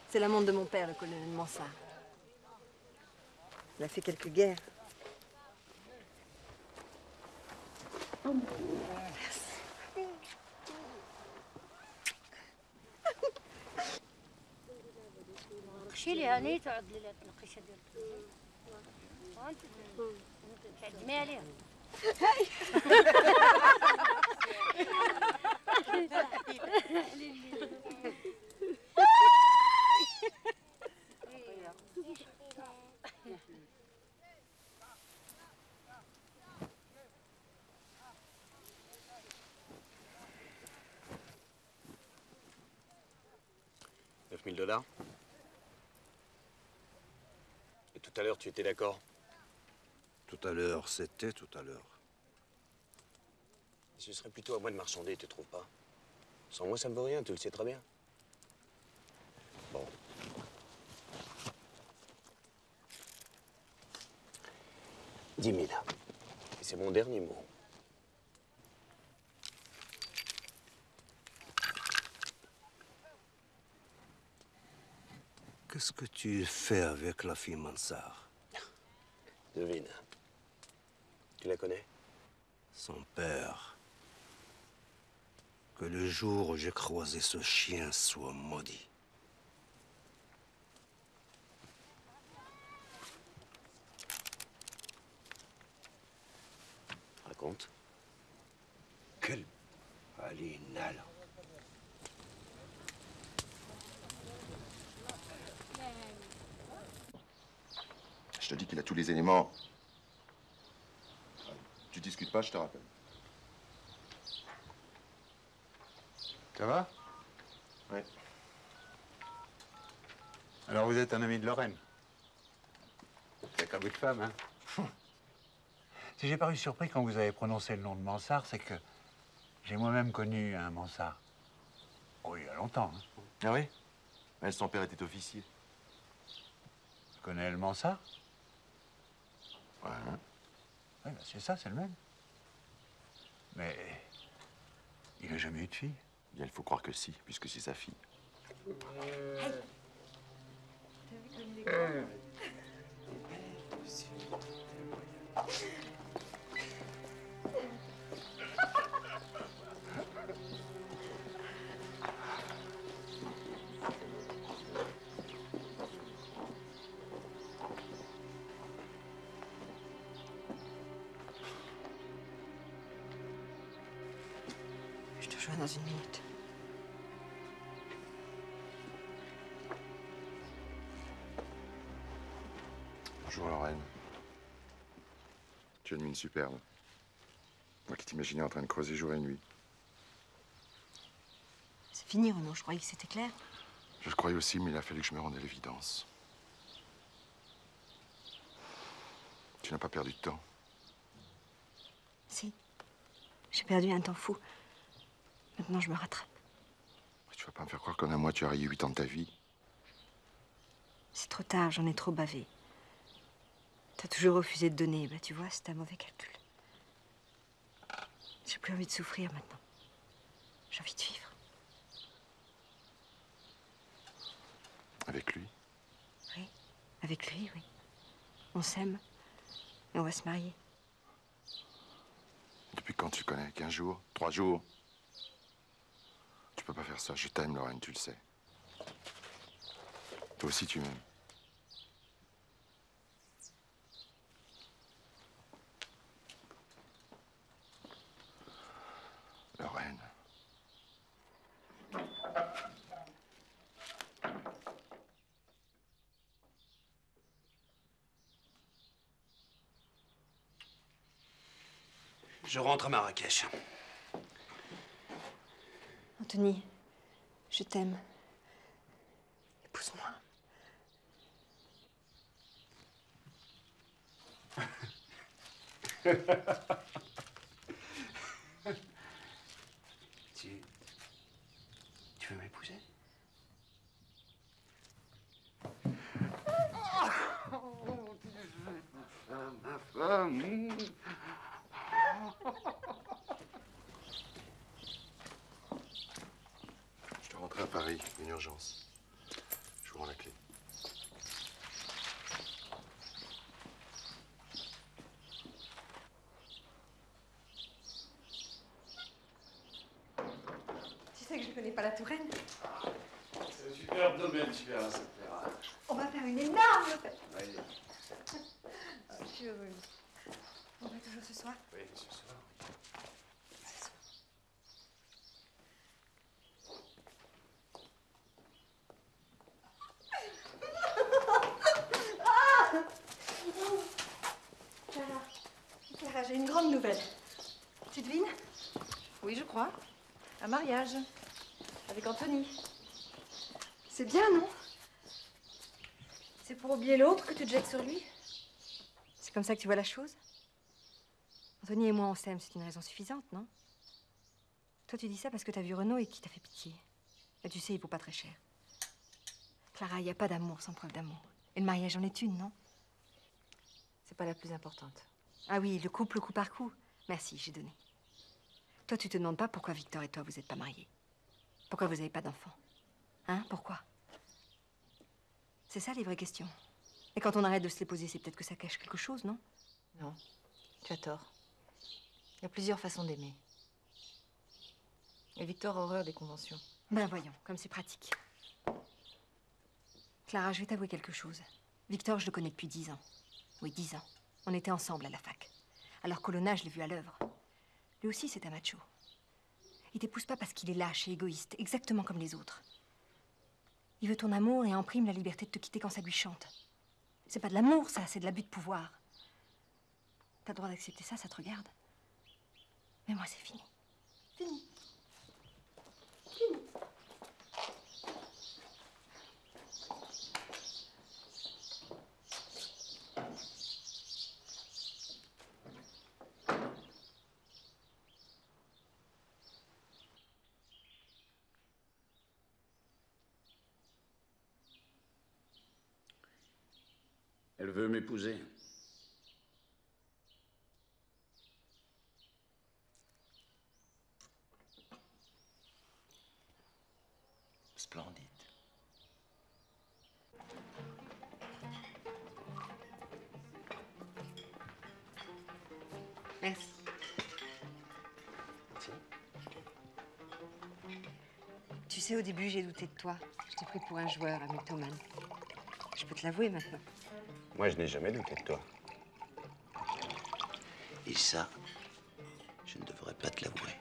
[SPEAKER 2] C'est l'amante de mon père, le colonel Mansart. Il a fait quelques guerres.
[SPEAKER 19] شيلي هاني تعد لي القشه ديال وانت تعدمي عليها
[SPEAKER 12] $9000. Et tout à l'heure, tu étais d'accord?
[SPEAKER 6] Tout à l'heure, c'était tout à l'heure.
[SPEAKER 12] Ce serait plutôt à moi de marchander, tu trouves pas? Sans moi, ça ne vaut rien, tu le sais très bien. Bon. $10 000. Et c'est mon dernier mot.
[SPEAKER 6] Qu'est-ce que tu fais avec la fille Mansart?
[SPEAKER 12] Devine. Tu la connais?
[SPEAKER 6] Son père. Que le jour où j'ai croisé ce chien soit maudit.
[SPEAKER 12] Raconte.
[SPEAKER 6] Quel balinal.
[SPEAKER 1] Je te dis qu'il a tous les éléments. Tu discutes pas, je te rappelle.
[SPEAKER 3] Ça va?
[SPEAKER 1] Oui.
[SPEAKER 3] Alors vous êtes un ami de Lorraine? C'est qu'un bout de femme, hein? Si j'ai paru surpris quand vous avez prononcé le nom de Mansart, c'est que j'ai moi-même connu un Mansart. Oh, il y a longtemps, hein.
[SPEAKER 1] Ah oui? Elle, son père était officier.
[SPEAKER 3] Tu connais le Mansart?
[SPEAKER 1] Ouais.
[SPEAKER 3] Oui, ben c'est ça, c'est le même. Mais il n'a jamais eu de fille.
[SPEAKER 1] Bien, il faut croire que si, puisque c'est sa fille.
[SPEAKER 2] Je te rejoins dans une minute.
[SPEAKER 1] Bonjour Lorraine. Tu as une mine superbe. Moi qui t'imaginais en train de creuser jour et nuit.
[SPEAKER 2] C'est fini, Renaud. Je croyais que c'était clair.
[SPEAKER 1] Je le croyais aussi, mais il a fallu que je me rende à l'évidence. Tu n'as pas perdu de temps.
[SPEAKER 2] Si. J'ai perdu un temps fou. Maintenant, je me rattrape.
[SPEAKER 1] Tu vas pas me faire croire qu'en un mois, tu as rayé 8 ans de ta vie.
[SPEAKER 2] C'est trop tard, j'en ai trop bavé. T'as toujours refusé de donner. Bah, tu vois, c'est un mauvais calcul. J'ai plus envie de souffrir maintenant. J'ai envie de vivre.
[SPEAKER 1] Avec lui?
[SPEAKER 2] Oui, avec lui, oui. On s'aime et on va se marier.
[SPEAKER 1] Depuis quand tu le connais? 15 jours? 3 jours? Tu peux pas faire ça. Je t'aime, Lorraine, tu le sais. Toi aussi, tu m'aimes. Lorraine.
[SPEAKER 12] Je rentre à Marrakech.
[SPEAKER 2] Anthony, je t'aime. Épouse-moi.
[SPEAKER 12] Tu veux m'épouser?
[SPEAKER 3] Ma femme.
[SPEAKER 1] Je dois rentrer à Paris. Une urgence. Je vous rends la clé.
[SPEAKER 2] Tu sais que je connais pas la Touraine?
[SPEAKER 16] C'est un superbe domaine, tu verras, ça te plaira.
[SPEAKER 2] On va faire une énorme fête.
[SPEAKER 16] Oui.
[SPEAKER 2] Je suis heureuse. On va toujours ce soir?
[SPEAKER 16] Oui, ce soir.
[SPEAKER 2] Clara, j'ai une grande nouvelle. Tu devines?
[SPEAKER 7] Oui, je crois. Un mariage. Avec Anthony.
[SPEAKER 2] C'est bien, non? C'est pour oublier l'autre que tu te jettes sur lui? C'est comme ça que tu vois la chose? Anthony et moi, on s'aime, c'est une raison suffisante, non? Toi, tu dis ça parce que t'as vu Renaud et qu'il t'a fait pitié. Et tu sais, il vaut pas très cher. Clara, il n'y a pas d'amour sans preuve d'amour. Et le mariage en est une, non?
[SPEAKER 13] C'est pas la plus importante.
[SPEAKER 2] Ah oui, le couple coup par coup. Merci, j'ai donné. Toi, tu te demandes pas pourquoi Victor et toi, vous n'êtes pas mariés. Pourquoi vous n'avez pas d'enfants? Hein? Pourquoi? C'est ça, les vraies questions. Et quand on arrête de se les poser, c'est peut-être que ça cache quelque chose, non?
[SPEAKER 13] Non, tu as tort. Il y a plusieurs façons d'aimer. Et Victor a horreur des conventions.
[SPEAKER 2] Ben voyons, comme c'est pratique. Clara, je vais t'avouer quelque chose. Victor, je le connais depuis 10 ans. Oui, 10 ans. On était ensemble à la fac. Alors Colonna, je l'ai vu à l'œuvre. Lui aussi, c'est un macho. Il t'épouse pas parce qu'il est lâche et égoïste, exactement comme les autres. Il veut ton amour et en prime la liberté de te quitter quand ça lui chante. C'est pas de l'amour, ça, c'est de l'abus de pouvoir. T'as le droit d'accepter ça, ça te regarde. Mais moi, c'est fini. Fini.
[SPEAKER 16] Elle veut m'épouser.
[SPEAKER 15] Splendide.
[SPEAKER 2] Merci. Tu sais, au début, j'ai douté de toi. Je t'ai pris pour un joueur, un mythomane. Je peux te l'avouer maintenant.
[SPEAKER 12] Moi, je n'ai jamais douté de toi.
[SPEAKER 17] Et ça, je ne devrais pas te l'avouer.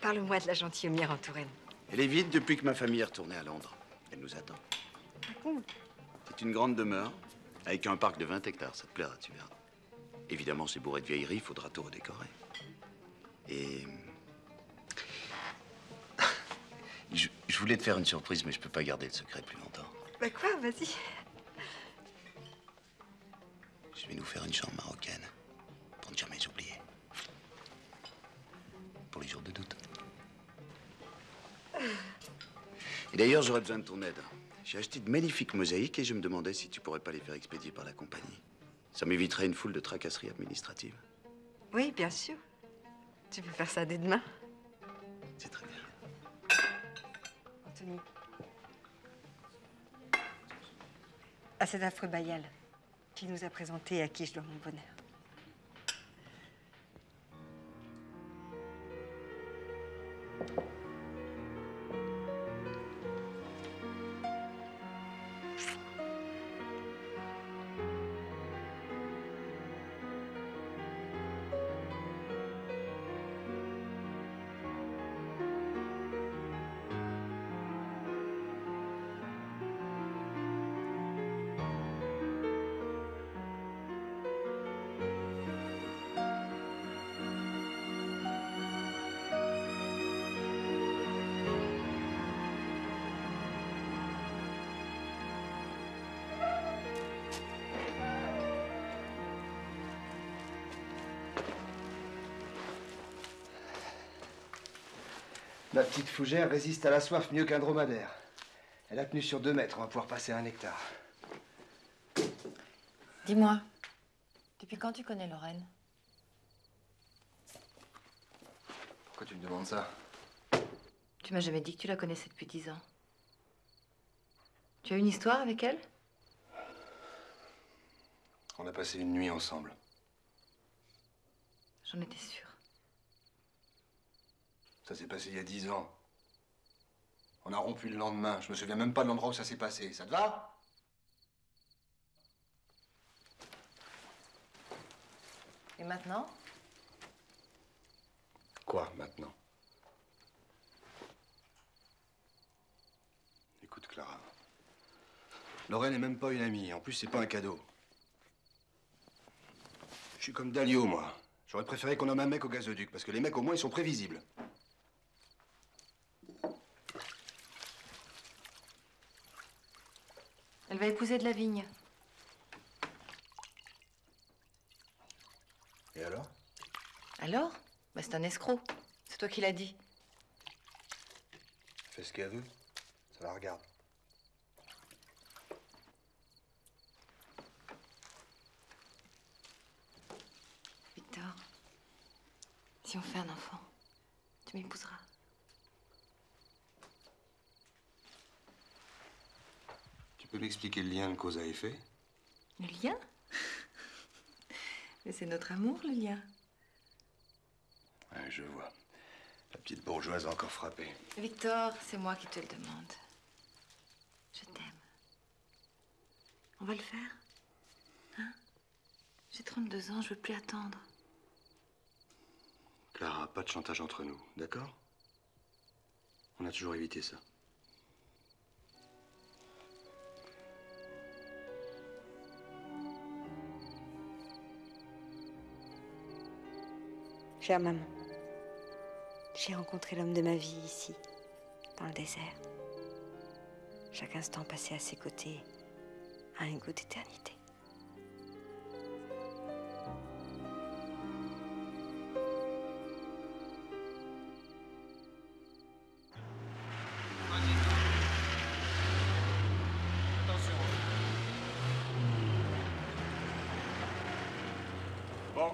[SPEAKER 2] Parle-moi de la gentilhommière en Touraine.
[SPEAKER 17] Elle est vide depuis que ma famille est retournée à Londres. Elle nous attend. C'est une grande demeure, avec un parc de 20 hectares. Ça te plaira, tu verras. Évidemment, c'est bourré de vieilleries, il faudra tout redécorer. Et... je voulais te faire une surprise, mais je peux pas garder le secret plus longtemps.
[SPEAKER 2] Bah quoi, vas-y.
[SPEAKER 17] Je vais nous faire une chambre marocaine, pour ne jamais oublier. Pour les jours de doute. Et d'ailleurs, j'aurais besoin de ton aide. J'ai acheté de magnifiques mosaïques et je me demandais si tu pourrais pas les faire expédier par la compagnie. Ça m'éviterait une foule de tracasseries administratives.
[SPEAKER 2] Oui, bien sûr. Tu peux faire ça dès demain.
[SPEAKER 17] C'est très bien.
[SPEAKER 2] Anthony. À cet affreux Bayal qui nous a présenté et à qui je dois mon bonheur.
[SPEAKER 6] La petite fougère résiste à la soif mieux qu'un dromadaire. Elle a tenu sur 2 mètres, on va pouvoir passer 1 hectare.
[SPEAKER 7] Dis-moi, depuis quand tu connais Lorraine?
[SPEAKER 6] Pourquoi tu me demandes ça?
[SPEAKER 7] Tu m'as jamais dit que tu la connaissais depuis 10 ans. Tu as une histoire avec elle?
[SPEAKER 6] On a passé une nuit ensemble.
[SPEAKER 7] J'en étais sûre.
[SPEAKER 6] Ça s'est passé il y a 10 ans. On a rompu le lendemain. Je me souviens même pas de l'endroit où ça s'est passé. Ça te va?
[SPEAKER 7] Et maintenant?
[SPEAKER 6] Quoi, maintenant? Écoute, Clara. Lorraine n'est même pas une amie. En plus, c'est pas un cadeau. Je suis comme Dalio, moi. J'aurais préféré qu'on nomme un mec au gazoduc, parce que les mecs, au moins, ils sont prévisibles.
[SPEAKER 7] Elle va épouser de la vigne.
[SPEAKER 6] Et alors?
[SPEAKER 7] Alors? Bah, c'est un escroc. C'est toi qui l'as dit.
[SPEAKER 6] Fais ce qu'elle veut. Ça la regarde.
[SPEAKER 7] Victor, si on fait un enfant, tu m'épouseras.
[SPEAKER 6] Tu peux m'expliquer le lien de cause à effet?
[SPEAKER 7] Le lien? Mais c'est notre amour, le lien.
[SPEAKER 6] Ouais, je vois. La petite bourgeoise a encore frappé.
[SPEAKER 7] Victor, c'est moi qui te le demande. Je t'aime. On va le faire? Hein? J'ai 32 ans, je veux plus attendre.
[SPEAKER 6] Clara, pas de chantage entre nous, d'accord? On a toujours évité ça.
[SPEAKER 10] Chère maman, j'ai rencontré l'homme de ma vie ici, dans le désert. Chaque instant passé à ses côtés a un goût d'éternité.
[SPEAKER 3] Attention. Bon,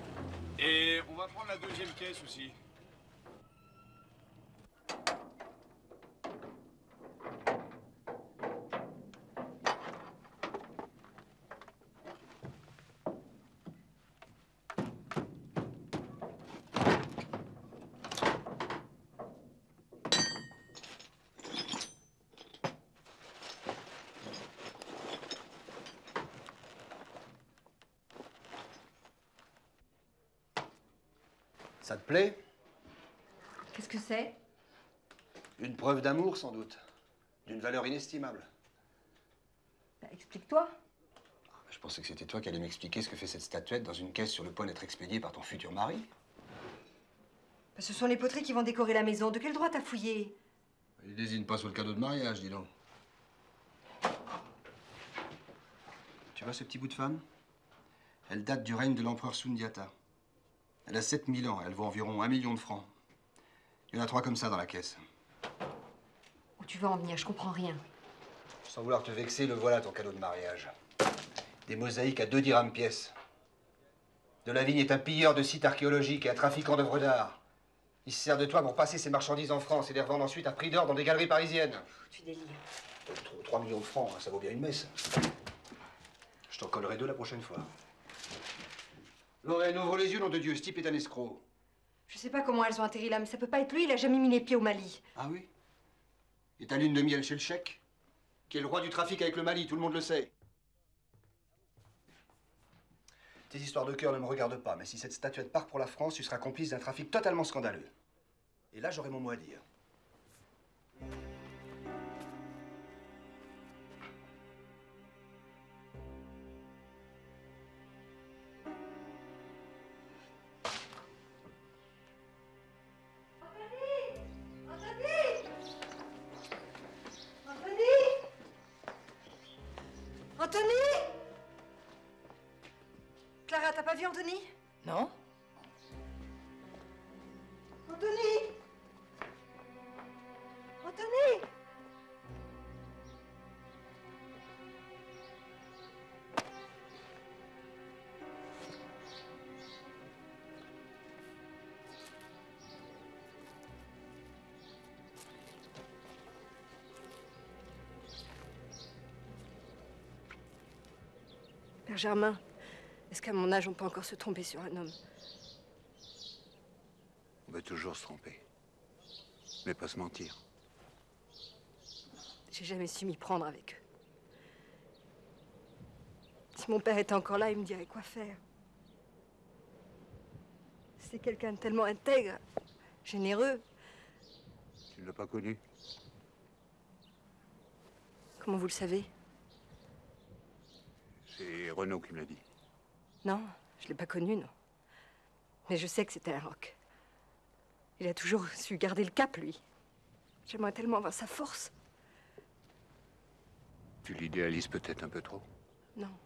[SPEAKER 3] et on va prendre la deuxième caisse aussi.
[SPEAKER 6] Ça te plaît?
[SPEAKER 2] Qu'est-ce que c'est?
[SPEAKER 6] Une preuve d'amour, sans doute. D'une valeur inestimable.
[SPEAKER 2] Bah, explique-toi.
[SPEAKER 6] Je pensais que c'était toi qui allais m'expliquer ce que fait cette statuette dans une caisse sur le point d'être expédiée par ton futur mari.
[SPEAKER 2] Bah, ce sont les poteries qui vont décorer la maison. De quel droit t'as fouillé?
[SPEAKER 6] Il désigne pas sur le cadeau de mariage, dis donc. Tu vois ce petit bout de femme? Elle date du règne de l'empereur Sundiata. Elle a 7000 ans, elle vaut environ 1 million de francs. Il y en a 3 comme ça dans la caisse.
[SPEAKER 2] Où tu veux en venir? Je comprends rien.
[SPEAKER 6] Sans vouloir te vexer, le voilà ton cadeau de mariage. Des mosaïques à 2 dirhams pièce. Delavigne est un pilleur de sites archéologiques et un trafiquant d'œuvres d'art. Il se sert de toi pour passer ses marchandises en France et les revendre ensuite à prix d'or dans des galeries parisiennes.
[SPEAKER 2] Tu délires.
[SPEAKER 6] 3 millions de francs, hein, ça vaut bien une messe. Je t'en collerai 2 la prochaine fois. Lorraine, ouvre les yeux, nom de Dieu, ce type est un escroc.
[SPEAKER 2] Je sais pas comment elles ont atterri là, mais ça peut pas être lui, il a jamais mis les pieds au Mali.
[SPEAKER 6] Ah oui? Et ta lune de miel chez le Cheikh, qui est le roi du trafic avec le Mali, tout le monde le sait. Tes histoires de cœur ne me regardent pas, mais si cette statuette part pour la France, tu seras complice d'un trafic totalement scandaleux. Et là, j'aurai mon mot à dire.
[SPEAKER 2] Anthony! Clara, t'as pas vu Anthony?
[SPEAKER 7] Non.
[SPEAKER 2] Anthony! Anthony! Père Germain, est-ce qu'à mon âge, on peut encore se tromper sur un homme?
[SPEAKER 3] On va toujours se tromper. Mais pas se mentir.
[SPEAKER 2] J'ai jamais su m'y prendre avec eux. Si mon père était encore là, il me dirait quoi faire. C'est quelqu'un de tellement intègre, généreux.
[SPEAKER 3] Tu ne l'as pas connu?
[SPEAKER 2] Comment vous le savez?
[SPEAKER 3] C'est Renaud qui me l'a dit.
[SPEAKER 2] Non, je l'ai pas connu, non. Mais je sais que c'était un roc. Il a toujours su garder le cap, lui. J'aimerais tellement avoir sa force.
[SPEAKER 3] Tu l'idéalises peut-être un peu trop.
[SPEAKER 2] Non.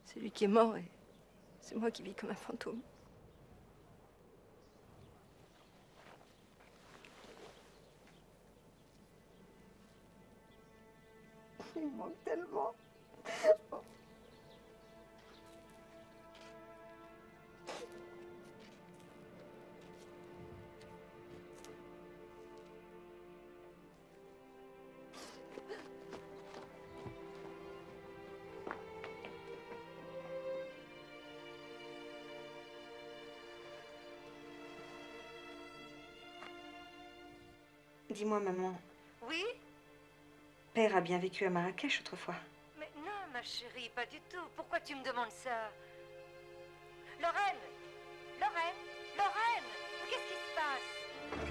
[SPEAKER 2] C'est lui qui est mort et c'est moi qui vis comme un fantôme. Il me manque tellement.
[SPEAKER 10] Dis-moi, maman,
[SPEAKER 2] Oui?
[SPEAKER 10] père a bien vécu à Marrakech autrefois.
[SPEAKER 2] Mais non, ma chérie, pas du tout. Pourquoi tu me demandes ça? Lorraine! Lorraine! Lorraine! Qu'est-ce qui se passe?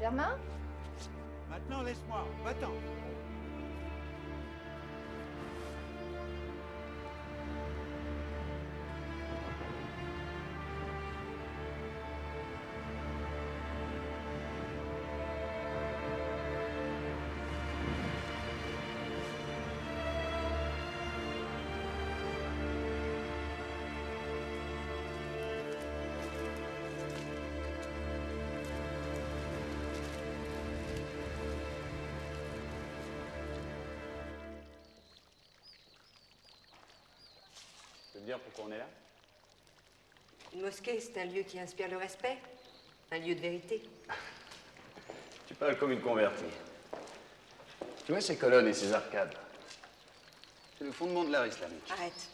[SPEAKER 7] Germain?
[SPEAKER 3] Maintenant, laisse-moi. Va-t'en.
[SPEAKER 16] Tu peux me dire pourquoi on est là?
[SPEAKER 2] Une mosquée, c'est un lieu qui inspire le respect, un lieu de vérité.
[SPEAKER 16] Tu parles comme une convertie. Tu vois ces colonnes et ces arcades? C'est le fondement de l'art islamique.
[SPEAKER 2] Arrête.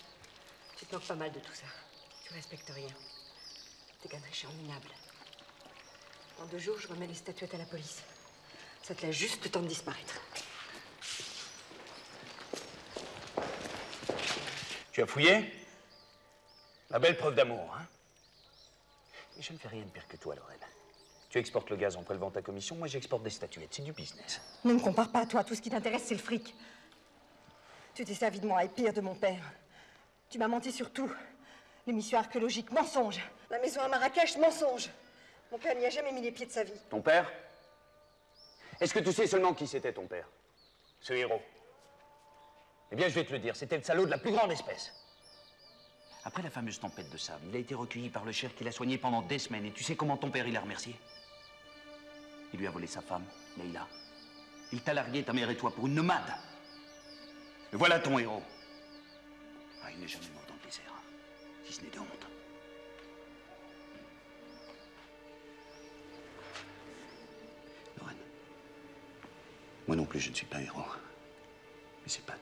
[SPEAKER 2] Tu te moques pas mal de tout ça. Tu respectes rien. T'es qu'un tricheur minable. Dans 2 jours, je remets les statuettes à la police. Ça te laisse juste le temps de disparaître.
[SPEAKER 12] Tu as fouillé? La belle preuve d'amour, hein? Mais je ne fais rien de pire que toi, Lorraine. Tu exportes le gaz en prélevant ta commission, moi j'exporte des statuettes, c'est du business.
[SPEAKER 2] Ne me compare pas à toi, tout ce qui t'intéresse, c'est le fric. Tu t'es servi de moi et pire de mon père. Tu m'as menti sur tout. L'émission archéologique, mensonge. La maison à Marrakech, mensonge. Mon père n'y a jamais mis les pieds de sa vie.
[SPEAKER 12] Ton père? Est-ce que tu sais seulement qui c'était ton père? Ce héros? Eh bien, je vais te le dire, c'était le salaud de la plus grande espèce. Après la fameuse tempête de sable, il a été recueilli par le shérif qui l'a soigné pendant des semaines. Et tu sais comment ton père, il l'a remercié? Il lui a volé sa femme, Leïla. Il t'a largué, ta mère et toi, pour une nomade. Et voilà ton héros. Ah, il n'est jamais mort dans le désert, si ce n'est de honte. Lorraine, moi non plus, je ne suis pas un héros. Mais c'est pas